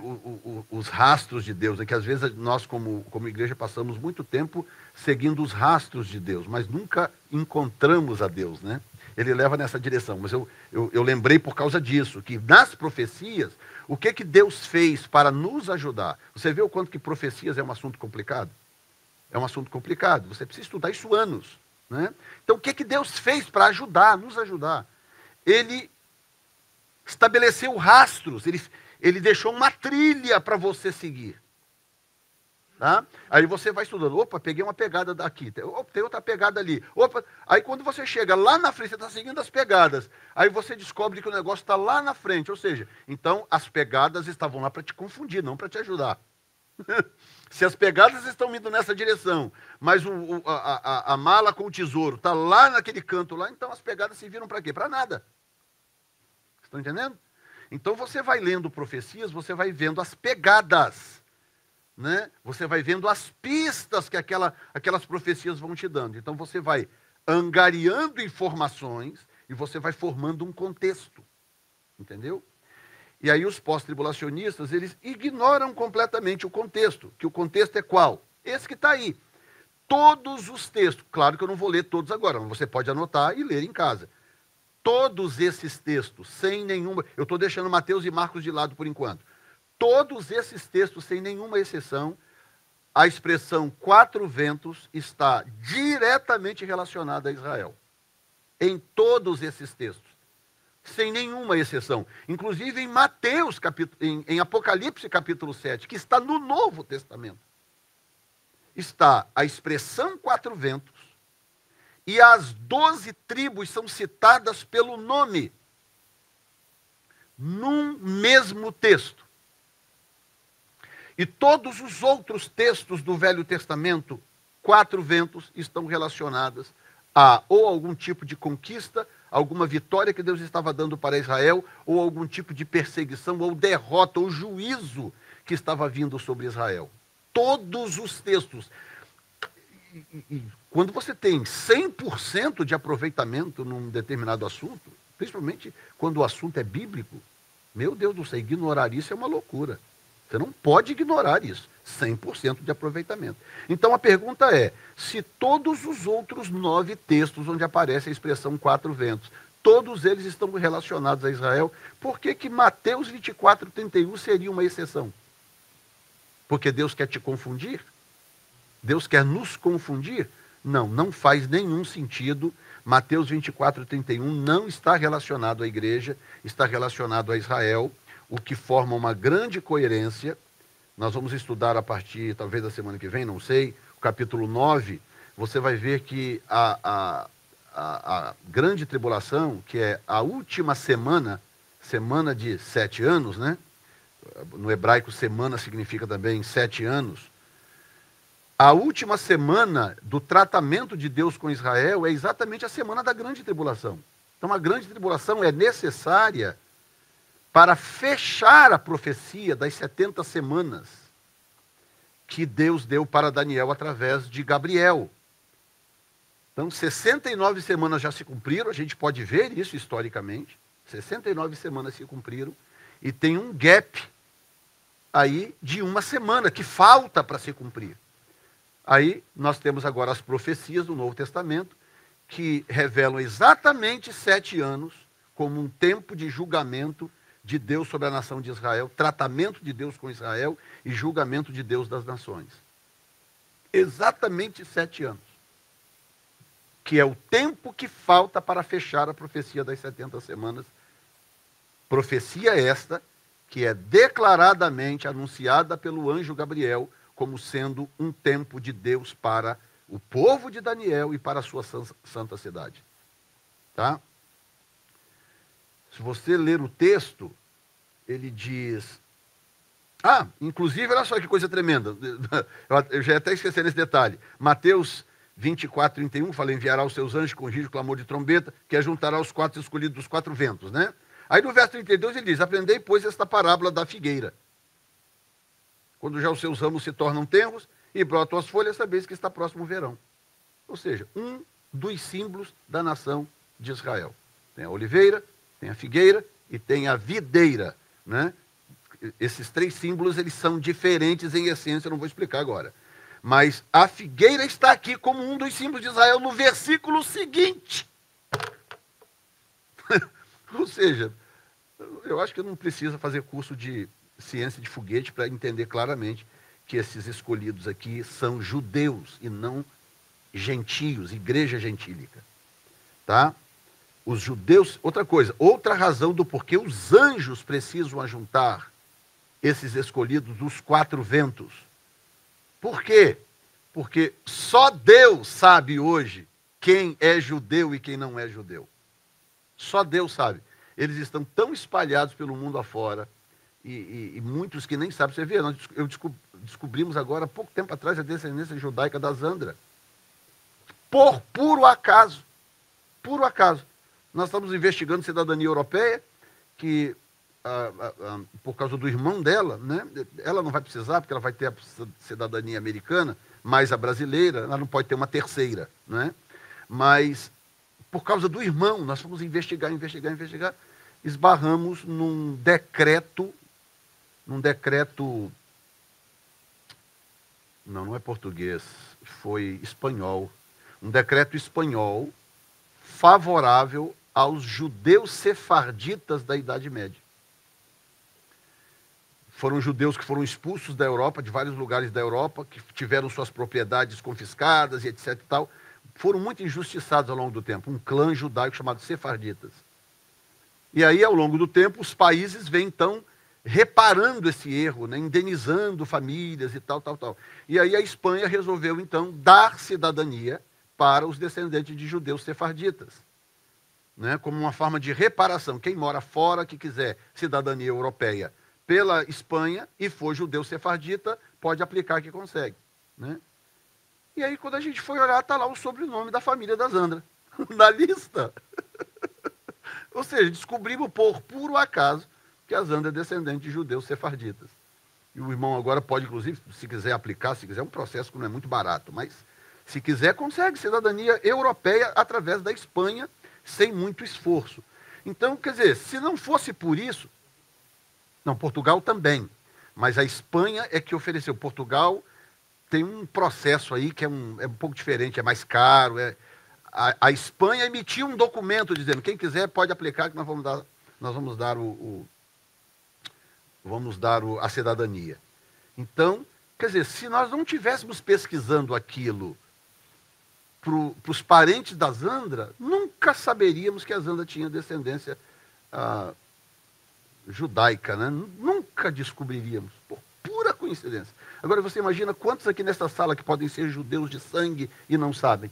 os rastros de Deus, que às vezes nós, como igreja, passamos muito tempo seguindo os rastros de Deus, mas nunca encontramos a Deus, né? Ele leva nessa direção, mas eu lembrei por causa disso, que nas profecias, o que Deus fez para nos ajudar? Você vê o quanto que profecias é um assunto complicado? É um assunto complicado, você precisa estudar isso anos, né? Então o que Deus fez para nos ajudar? Ele estabeleceu rastros, ele deixou uma trilha para você seguir. Tá? Aí você vai estudando, opa, peguei uma pegada daqui, tem outra pegada ali. Opa, aí quando você chega lá na frente, você está seguindo as pegadas, aí você descobre que o negócio está lá na frente, ou seja, então as pegadas estavam lá para te confundir, não para te ajudar. Se as pegadas estão indo nessa direção, mas a mala com o tesouro está lá naquele canto lá, então as pegadas serviram para quê? Para nada. Estão entendendo? Então você vai lendo profecias, você vai vendo as pegadas, né? Você vai vendo as pistas que aquelas profecias vão te dando. Então você vai angariando informações e você vai formando um contexto. Entendeu? E aí os pós-tribulacionistas, eles ignoram completamente o contexto. Que o contexto é qual? Esse que está aí. Todos os textos. Claro que eu não vou ler todos agora, mas você pode anotar e ler em casa. Todos esses textos, sem nenhuma... Eu estou deixando Mateus e Marcos de lado por enquanto. Todos esses textos, sem nenhuma exceção, a expressão quatro ventos está diretamente relacionada a Israel. Em todos esses textos. Sem nenhuma exceção. Inclusive em Mateus, em Apocalipse capítulo 7, que está no Novo Testamento. Está a expressão quatro ventos, e as 12 tribos são citadas pelo nome, num mesmo texto. E todos os outros textos do Velho Testamento, quatro ventos, estão relacionados a ou algum tipo de conquista, alguma vitória que Deus estava dando para Israel, ou algum tipo de perseguição, ou derrota, ou juízo que estava vindo sobre Israel. Todos os textos. E quando você tem 100% de aproveitamento num determinado assunto, principalmente quando o assunto é bíblico, meu Deus do céu, ignorar isso é uma loucura. Você não pode ignorar isso. 100% de aproveitamento. Então a pergunta é, se todos os outros 9 textos onde aparece a expressão quatro ventos, todos eles estão relacionados a Israel, por que Mateus 24, 31 seria uma exceção? Porque Deus quer te confundir? Deus quer nos confundir? Não, não faz nenhum sentido. Mateus 24, 31 não está relacionado à igreja, está relacionado a Israel, o que forma uma grande coerência. Nós vamos estudar a partir, talvez, da semana que vem, não sei, o capítulo 9, você vai ver que a grande tribulação, que é a última semana de 7 anos, né? No hebraico, semana significa também 7 anos. A última semana do tratamento de Deus com Israel é exatamente a semana da grande tribulação. Então a grande tribulação é necessária para fechar a profecia das 70 semanas que Deus deu para Daniel através de Gabriel. Então, 69 semanas já se cumpriram, a gente pode ver isso historicamente. 69 semanas se cumpriram e tem um gap aí de uma semana que falta para se cumprir. Aí nós temos agora as profecias do Novo Testamento que revelam exatamente 7 anos como um tempo de julgamento de Deus sobre a nação de Israel, tratamento de Deus com Israel e julgamento de Deus das nações. Exatamente 7 anos. Que é o tempo que falta para fechar a profecia das 70 semanas. Profecia esta que é declaradamente anunciada pelo anjo Gabriel como sendo um tempo de Deus para o povo de Daniel e para a sua santa cidade. Tá? Se você ler o texto, ele diz... inclusive, olha só que coisa tremenda. Eu já ia até esqueci nesse detalhe. Mateus 24, 31, fala, enviará os seus anjos com rugido, clamor de trombeta, que ajuntará os 4 escolhidos dos 4 ventos, né? Aí no verso 32 ele diz, aprendei, pois, esta parábola da figueira. Quando já os seus ramos se tornam tenros e brotam as folhas, sabeis que está próximo o verão. Ou seja, um dos símbolos da nação de Israel. Tem a oliveira, tem a figueira e tem a videira, né? Esses 3 símbolos, eles são diferentes em essência, eu não vou explicar agora. Mas a figueira está aqui como um dos símbolos de Israel no versículo seguinte. Ou seja, eu acho que não precisa fazer curso de ciência de foguete para entender claramente que esses escolhidos aqui são judeus e não gentios, igreja gentílica. Tá? Os judeus, outra razão do porquê os anjos precisam ajuntar esses escolhidos dos 4 ventos. Por quê? Porque só Deus sabe hoje quem é judeu e quem não é judeu. Só Deus sabe. Eles estão tão espalhados pelo mundo afora, e muitos que nem sabem. Você vê, descobrimos agora, há pouco tempo atrás, a descendência judaica da Zandra. Por puro acaso. Puro acaso. Nós estamos investigando cidadania europeia, que por causa do irmão dela, né? Ela não vai precisar, porque ela vai ter a cidadania americana, mas a brasileira, ela não pode ter uma terceira, né? Mas, por causa do irmão, nós fomos investigar, esbarramos num decreto, não é português, foi espanhol, um decreto espanhol favorável aos judeus sefarditas da Idade Média. Foram judeus que foram expulsos da Europa, de vários lugares da Europa, que tiveram suas propriedades confiscadas e etc. e tal. Foram muito injustiçados ao longo do tempo. Um clã judaico chamado sefarditas. E aí, ao longo do tempo, os países vêm, então, reparando esse erro, né? Indenizando famílias e tal. E aí a Espanha resolveu, então, dar cidadania para os descendentes de judeus sefarditas, né? Como uma forma de reparação. Quem mora fora, que quiser cidadania europeia pela Espanha e for judeu sefardita, pode aplicar que consegue, né? E aí, quando a gente foi olhar, está lá o sobrenome da família da Zandra, na lista. Ou seja, descobrimos por puro acaso que a Zandra é descendente de judeus sefarditas. E o irmão agora pode, inclusive, se quiser aplicar, se quiser, é um processo que não é muito barato, mas se quiser, consegue cidadania europeia através da Espanha, sem muito esforço. Então, quer dizer, se não fosse por isso, não, Portugal também, mas a Espanha é que ofereceu. Portugal tem um processo aí que é um pouco diferente, é mais caro. A Espanha emitiu um documento dizendo, quem quiser pode aplicar, que nós vamos dar a cidadania. Então, quer dizer, se nós não tivéssemos pesquisando aquilo para os parentes da Zandra, nunca saberíamos que a Zandra tinha descendência judaica, né? Nunca descobriríamos, por pura coincidência. Agora você imagina quantos aqui nessa sala que podem ser judeus de sangue e não sabem?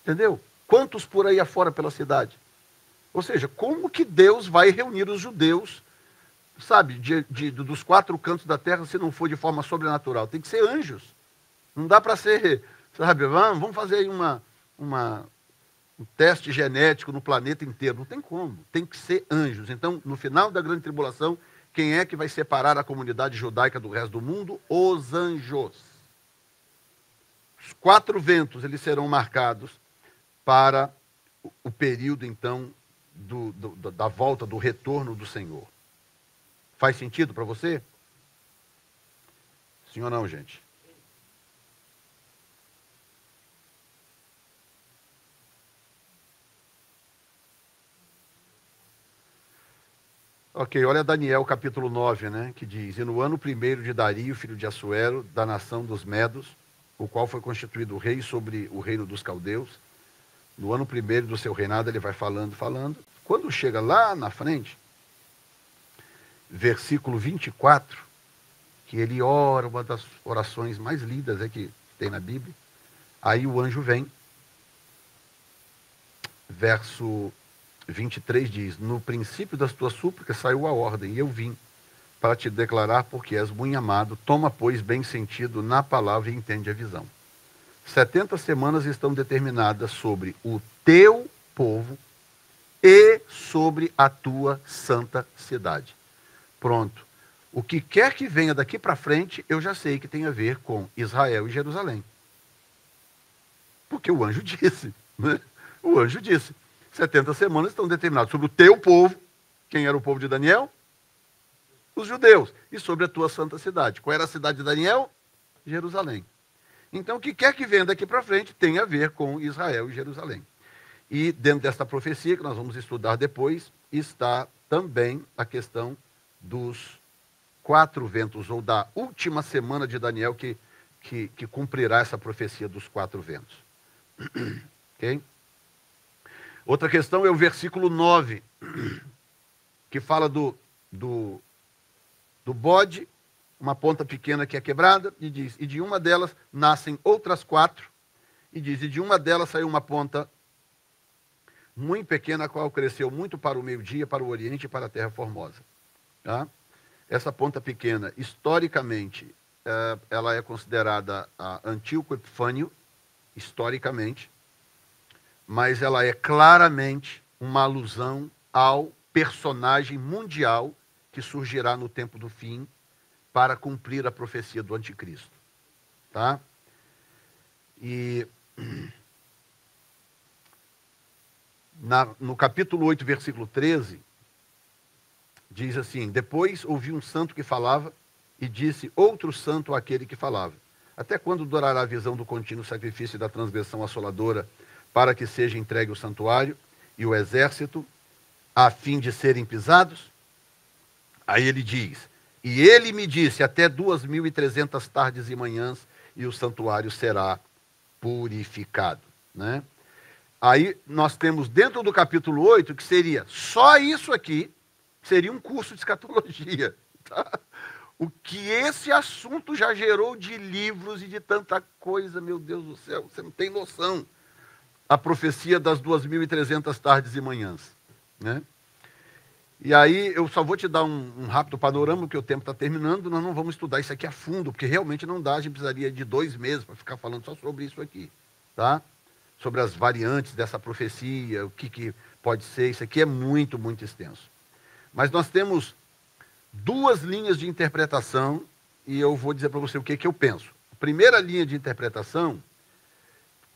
Entendeu? Quantos por aí afora pela cidade? Ou seja, como que Deus vai reunir os judeus, sabe, dos 4 cantos da terra, se não for de forma sobrenatural? Tem que ser anjos. Não dá para ser, sabe, vamos fazer aí um teste genético no planeta inteiro. Não tem como. Tem que ser anjos. Então, no final da grande tribulação, quem é que vai separar a comunidade judaica do resto do mundo? Os anjos. Os 4 ventos, eles serão marcados para o período, então, da volta, do retorno do Senhor. Faz sentido para você? Sim ou não, gente? Ok, olha Daniel capítulo 9, né, que diz: E no ano 1º de Dario, filho de Assuero, da nação dos Medos, o qual foi constituído rei sobre o reino dos caldeus, no ano 1º do seu reinado, ele vai falando. Quando chega lá na frente, versículo 24, que ele ora, uma das orações mais lindas que tem na Bíblia, aí o anjo vem, verso 23 diz: No princípio das tuas súplicas saiu a ordem, e eu vim para te declarar, porque és muito amado. Toma, pois, bem sentido na palavra e entende a visão. 70 semanas estão determinadas sobre o teu povo e sobre a tua santa cidade. Pronto. O que quer que venha daqui para frente, eu já sei que tem a ver com Israel e Jerusalém. Porque o anjo disse, né? O anjo disse: 70 semanas estão determinadas sobre o teu povo. Quem era o povo de Daniel? Os judeus. E sobre a tua santa cidade. Qual era a cidade de Daniel? Jerusalém. Então, o que quer que venha daqui para frente tem a ver com Israel e Jerusalém. E dentro desta profecia, que nós vamos estudar depois, está também a questão dos 4 ventos, ou da última semana de Daniel, que cumprirá essa profecia dos 4 ventos. Ok? Outra questão é o versículo 9, que fala do bode, uma ponta pequena que é quebrada, e diz: E de uma delas nascem outras 4, e diz: E de uma delas saiu uma ponta muito pequena, a qual cresceu muito para o meio-dia, para o oriente e para a terra formosa. Tá? Essa ponta pequena, historicamente, ela é considerada a Antíoco Epifânio, historicamente, mas ela é claramente uma alusão ao personagem mundial que surgirá no tempo do fim para cumprir a profecia do anticristo. Tá? E no capítulo 8, versículo 13, diz assim: Depois ouvi um santo que falava, e disse outro santo àquele que falava: Até quando durará a visão do contínuo sacrifício e da transgressão assoladora, para que seja entregue o santuário e o exército, a fim de serem pisados? Aí ele diz: E ele me disse: Até 2.300 tardes e manhãs, e o santuário será purificado. Né? Aí nós temos dentro do capítulo 8, que seria só isso aqui, seria um curso de escatologia. Tá? O que esse assunto já gerou de livros e de tanta coisa, meu Deus do céu, você não tem noção. A profecia das 2.300 tardes e manhãs. Né? E aí eu só vou te dar um rápido panorama, porque o tempo está terminando, nós não vamos estudar isso aqui a fundo, porque realmente não dá, a gente precisaria de 2 meses para ficar falando só sobre isso aqui. Tá? Sobre as variantes dessa profecia, o que pode ser, isso aqui é muito, muito extenso. Mas nós temos 2 linhas de interpretação, e eu vou dizer para você o que eu penso. A primeira linha de interpretação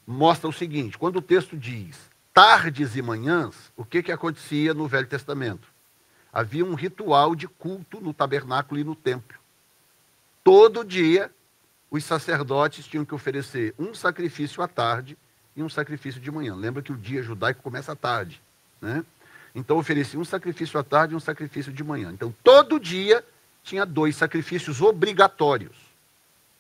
mostra o seguinte: quando o texto diz tardes e manhãs, o que acontecia no Velho Testamento? Havia um ritual de culto no tabernáculo e no templo. Todo dia, os sacerdotes tinham que oferecer um sacrifício à tarde e um sacrifício de manhã. Lembra que o dia judaico começa à tarde, né? Então oferecia um sacrifício à tarde e um sacrifício de manhã. Então todo dia tinha 2 sacrifícios obrigatórios,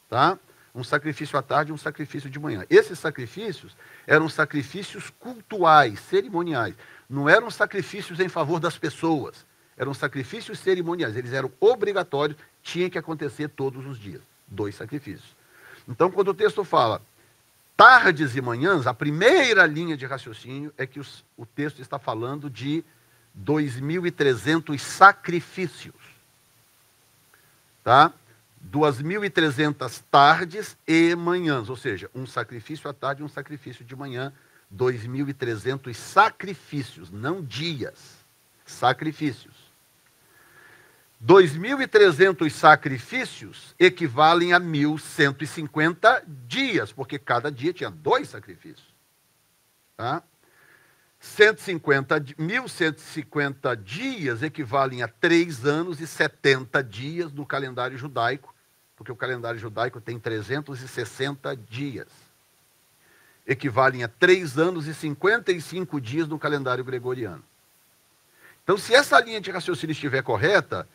tá? Um sacrifício à tarde e um sacrifício de manhã. Esses sacrifícios eram sacrifícios cultuais, cerimoniais. Não eram sacrifícios em favor das pessoas. Eram sacrifícios cerimoniais. Eles eram obrigatórios, tinha que acontecer todos os dias. 2 sacrifícios. Então, quando o texto fala tardes e manhãs, a primeira linha de raciocínio é que o texto está falando de 2.300 sacrifícios. Tá? 2.300 tardes e manhãs, ou seja, um sacrifício à tarde e um sacrifício de manhã, 2.300 sacrifícios, não dias, sacrifícios. 2.300 sacrifícios equivalem a 1.150 dias, porque cada dia tinha 2 sacrifícios. Tá? 1.150 dias equivalem a 3 anos e 70 dias no calendário judaico, porque o calendário judaico tem 360 dias. Equivalem a 3 anos e 55 dias no calendário gregoriano. Então, se essa linha de raciocínio estiver correta,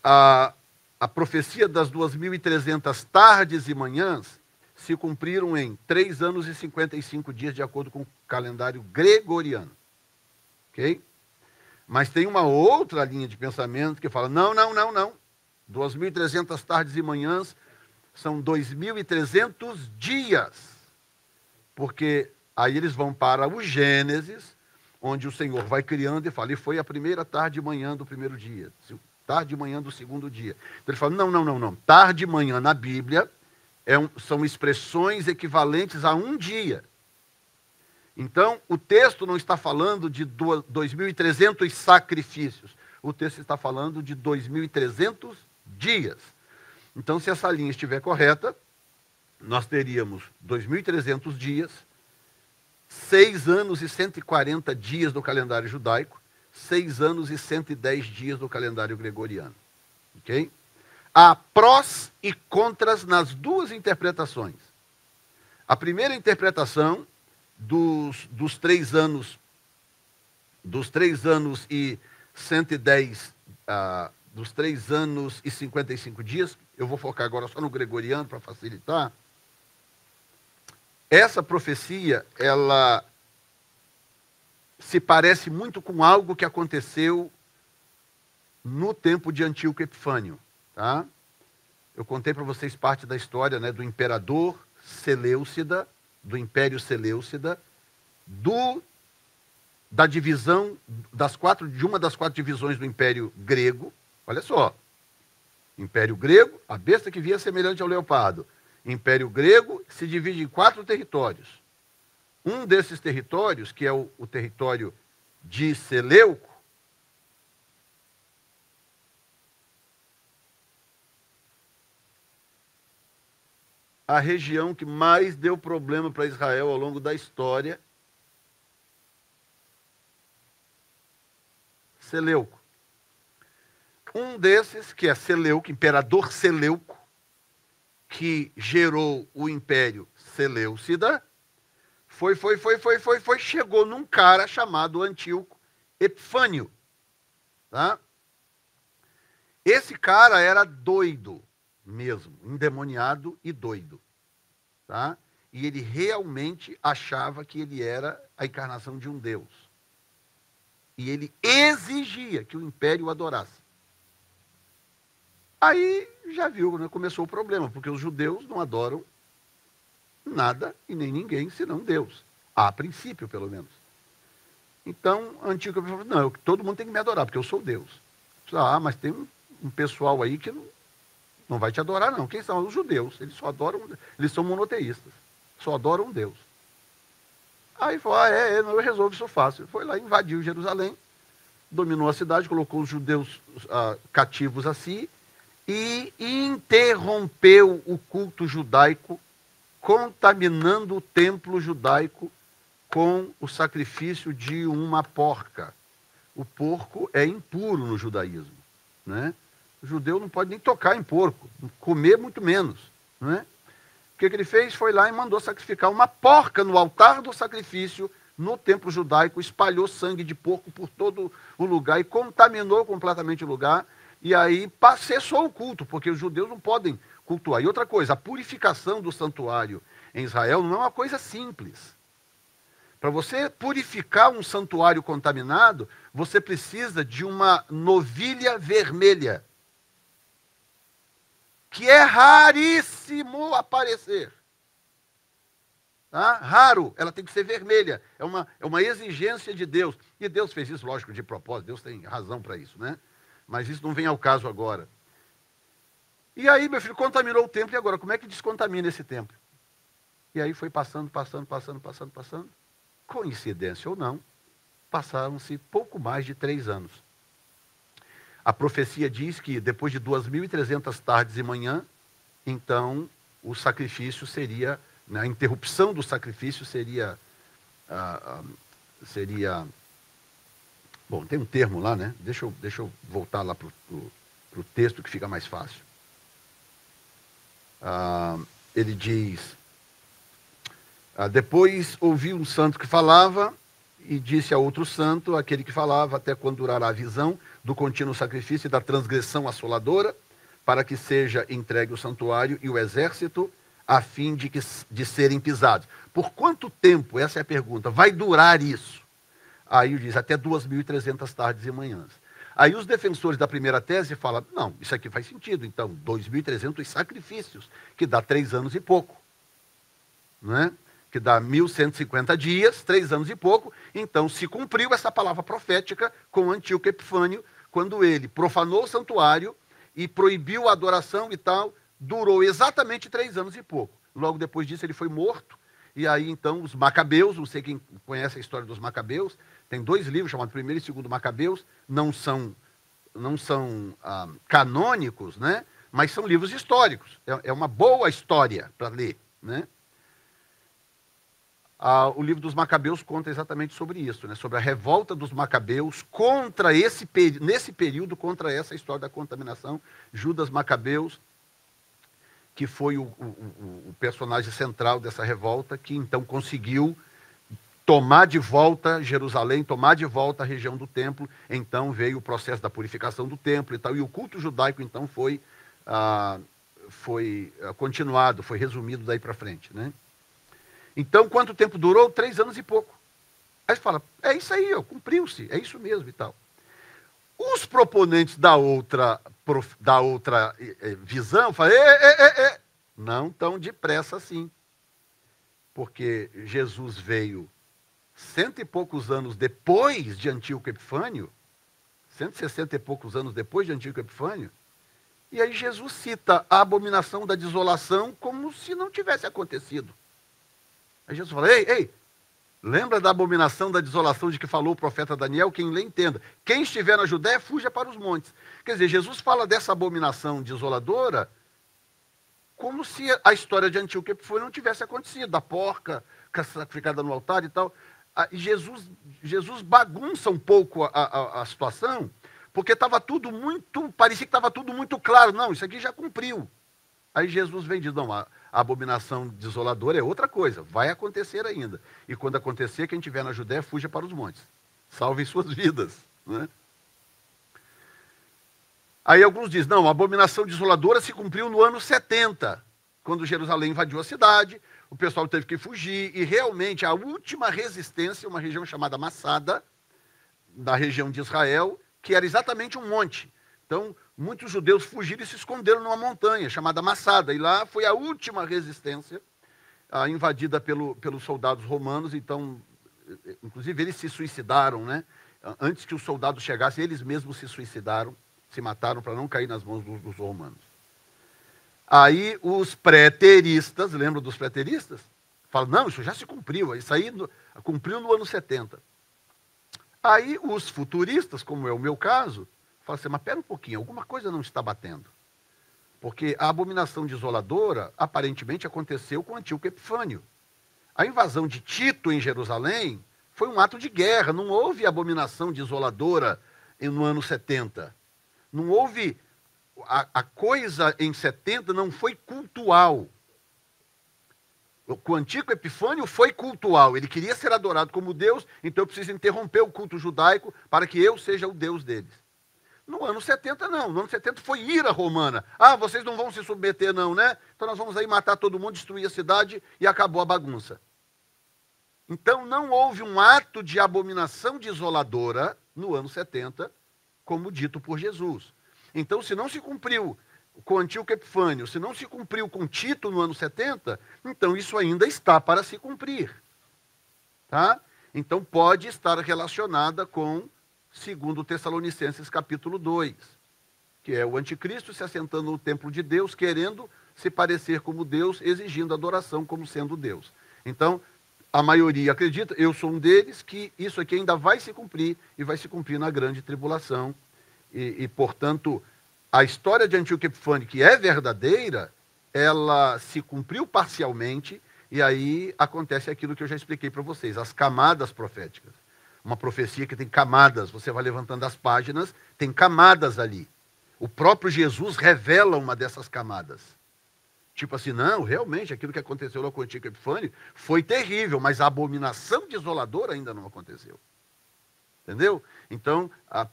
a profecia das 2.300 tardes e manhãs se cumpriram em 3 anos e 55 dias, de acordo com o calendário gregoriano. Ok? Mas tem uma outra linha de pensamento que fala, não. 2.300 tardes e manhãs são 2.300 dias. Porque aí eles vão para o Gênesis, onde o Senhor vai criando e fala, e foi a primeira tarde e manhã do primeiro dia, tarde e manhã do segundo dia. Então ele fala, não. Tarde e manhã na Bíblia são expressões equivalentes a um dia. Então, o texto não está falando de 2.300 sacrifícios. O texto está falando de 2.300 dias. Então, se essa linha estiver correta, nós teríamos 2.300 dias, 6 anos e 140 dias no calendário judaico, 6 anos e 110 dias no calendário gregoriano. Ok? Há prós e contras nas duas interpretações. A primeira interpretação dos 3 anos e 110, dos 3 anos e 55 dias, eu vou focar agora só no gregoriano para facilitar. Essa profecia, ela se parece muito com algo que aconteceu no tempo de Antíoco Epifânio. Tá? Eu contei para vocês parte da história, né, do imperador Seleucida, do Império Seleucida, da divisão de uma das 4 divisões do Império Grego. Olha só, Império Grego, a besta que via semelhante ao leopardo. Império Grego se divide em 4 territórios. Um desses territórios, que é o território de Seleuco, a região que mais deu problema para Israel ao longo da história, Seleuco. Um desses, que é Seleuco, imperador Seleuco, que gerou o Império Seleucida, chegou num cara chamado Antíoco Epifânio. Tá? Esse cara era doido mesmo, endemoniado e doido. Tá? E ele realmente achava que ele era a encarnação de um Deus. E ele exigia que o império o adorasse. Aí já viu, né? Começou o problema, porque os judeus não adoram nada e nem ninguém senão Deus. A princípio, pelo menos. Então, Antíoco falou, não, todo mundo tem que me adorar, porque eu sou Deus. Mas tem um pessoal aí que não vai te adorar, não. Quem são? Os judeus. Eles só adoram, eles são monoteístas. Só adoram Deus. Aí falou, eu resolvo isso fácil. Foi lá, invadiu Jerusalém, dominou a cidade, colocou os judeus cativos a si e interrompeu o culto judaico, contaminando o templo judaico com o sacrifício de uma porca. O porco é impuro no judaísmo. Né? O judeu não pode nem tocar em porco, comer muito menos. Né? O que ele fez? Foi lá e mandou sacrificar uma porca no altar do sacrifício no templo judaico, espalhou sangue de porco por todo o lugar e contaminou completamente o lugar. E aí cessou o culto, porque os judeus não podem cultuar. E outra coisa, a purificação do santuário em Israel não é uma coisa simples. Para você purificar um santuário contaminado, você precisa de uma novilha vermelha, que é raríssimo aparecer. Tá? Raro, ela tem que ser vermelha. É uma exigência de Deus. E Deus fez isso, lógico, de propósito. Deus tem razão para isso, né? Mas isso não vem ao caso agora. E aí, meu filho, contaminou o templo, e agora? Como é que descontamina esse templo? E aí foi passando. Coincidência ou não, passaram-se pouco mais de 3 anos. A profecia diz que depois de 2.300 tardes e manhã, então o sacrifício seria, né, a interrupção do sacrifício seria, bom, tem um termo lá, né? Deixa eu voltar lá para o texto que fica mais fácil. Ele diz, depois ouvi um santo que falava e disse a outro santo, aquele que falava, até quando durará a visão do contínuo sacrifício e da transgressão assoladora, para que seja entregue o santuário e o exército, a fim de serem pisados. Por quanto tempo, essa é a pergunta, vai durar isso? Aí diz, até 2.300 tardes e manhãs. Aí os defensores da primeira tese falam, não, isso aqui faz sentido, então, 2.300 sacrifícios, que dá 3 anos e pouco, não é? Que dá 1.150 dias, 3 anos e pouco, então se cumpriu essa palavra profética com Antíoco Epifânio, quando ele profanou o santuário e proibiu a adoração e tal, durou exatamente 3 anos e pouco. Logo depois disso ele foi morto, e aí então os Macabeus, não sei quem conhece a história dos Macabeus, tem 2 livros chamados Primeiro e Segundo Macabeus, não são canônicos, né? Mas são livros históricos, é uma boa história para ler, né? O livro dos Macabeus conta exatamente sobre isso, né? Sobre a revolta dos Macabeus contra nesse período, contra essa história da contaminação. Judas Macabeus, que foi o personagem central dessa revolta, que então conseguiu tomar de volta Jerusalém, tomar de volta a região do templo. Então veio o processo da purificação do templo e tal, e o culto judaico então foi continuado, foi resumido daí para frente, né? Então, quanto tempo durou? 3 anos e pouco. Aí você fala, é isso aí, cumpriu-se, é isso mesmo e tal. Os proponentes da outra visão falam, não tão depressa assim. Porque Jesus veio 100 e poucos anos depois de Antíoco Epifânio, 160 e poucos anos depois de Antíoco Epifânio, e aí Jesus cita a abominação da desolação como se não tivesse acontecido. Aí Jesus fala, ei, lembra da abominação da desolação de que falou o profeta Daniel? Quem lê, entenda. Quem estiver na Judéia, fuja para os montes. Quer dizer, Jesus fala dessa abominação desoladora como se a história de Antíoco Epifânio não tivesse acontecido, da porca sacrificada no altar e tal. E Jesus bagunça um pouco a situação, porque estava tudo parecia que estava tudo muito claro. Não, isso aqui já cumpriu. Aí Jesus vem e diz, não, a abominação desoladora é outra coisa, vai acontecer ainda. E quando acontecer, quem estiver na Judéia, fuja para os montes. Salvem suas vidas. Né? Aí alguns dizem, não, a abominação desoladora se cumpriu no ano 70, quando Jerusalém invadiu a cidade, o pessoal teve que fugir, e realmente a última resistência, uma região chamada Massada, da região de Israel, que era exatamente um monte. Então, muitos judeus fugiram e se esconderam numa montanha chamada Massada. E lá foi a última resistência invadida pelos soldados romanos. Então, inclusive, eles se suicidaram, né? Antes que os soldados chegassem, eles mesmos se suicidaram, se mataram para não cair nas mãos dos romanos. Aí os preteristas, lembram dos preteristas? Falam, não, isso já se cumpriu, isso aí cumpriu no ano 70. Aí os futuristas, como é o meu caso, fala assim, mas pera um pouquinho, alguma coisa não está batendo. Porque a abominação desoladora, aparentemente, aconteceu com Antíoco Epifânio. A invasão de Tito em Jerusalém foi um ato de guerra, não houve abominação desoladora no ano 70. Não houve... A coisa em 70 não foi cultual. Com Antíoco Epifânio foi cultual, ele queria ser adorado como Deus, então eu preciso interromper o culto judaico para que eu seja o Deus deles. No ano 70, não. No ano 70 foi ira romana. Vocês não vão se submeter, não, né? Então nós vamos aí matar todo mundo, destruir a cidade e acabou a bagunça. Então não houve um ato de abominação desoladora no ano 70, como dito por Jesus. Então, se não se cumpriu com Antíoco Epifânio, se não se cumpriu com Tito no ano 70, então isso ainda está para se cumprir. Tá? Então pode estar relacionada com 2 Tessalonicenses capítulo 2, que é o anticristo se assentando no templo de Deus, querendo se parecer como Deus, exigindo adoração como sendo Deus. Então, a maioria acredita, eu sou um deles, que isso aqui ainda vai se cumprir, e vai se cumprir na grande tribulação, portanto, a história de Antíoco Epifânio, que é verdadeira, ela se cumpriu parcialmente, e aí acontece aquilo que eu já expliquei para vocês, as camadas proféticas. Uma profecia que tem camadas, você vai levantando as páginas, tem camadas ali. O próprio Jesus revela uma dessas camadas. Tipo assim, não, realmente, aquilo que aconteceu lá com o Antíoco Epifânio foi terrível, mas a abominação desoladora ainda não aconteceu. Entendeu? Então,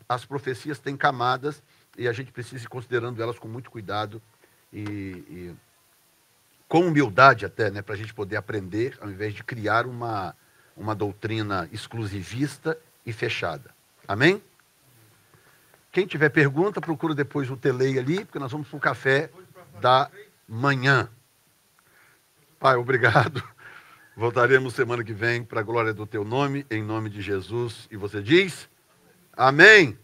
as profecias têm camadas e a gente precisa ir considerando elas com muito cuidado e com humildade até, né, para a gente poder aprender, ao invés de criar uma doutrina exclusivista e fechada. Amém? Quem tiver pergunta, procura depois o Telei ali, porque nós vamos para o café da manhã. Pai, obrigado. Voltaremos semana que vem para a glória do teu nome, em nome de Jesus. E você diz? Amém.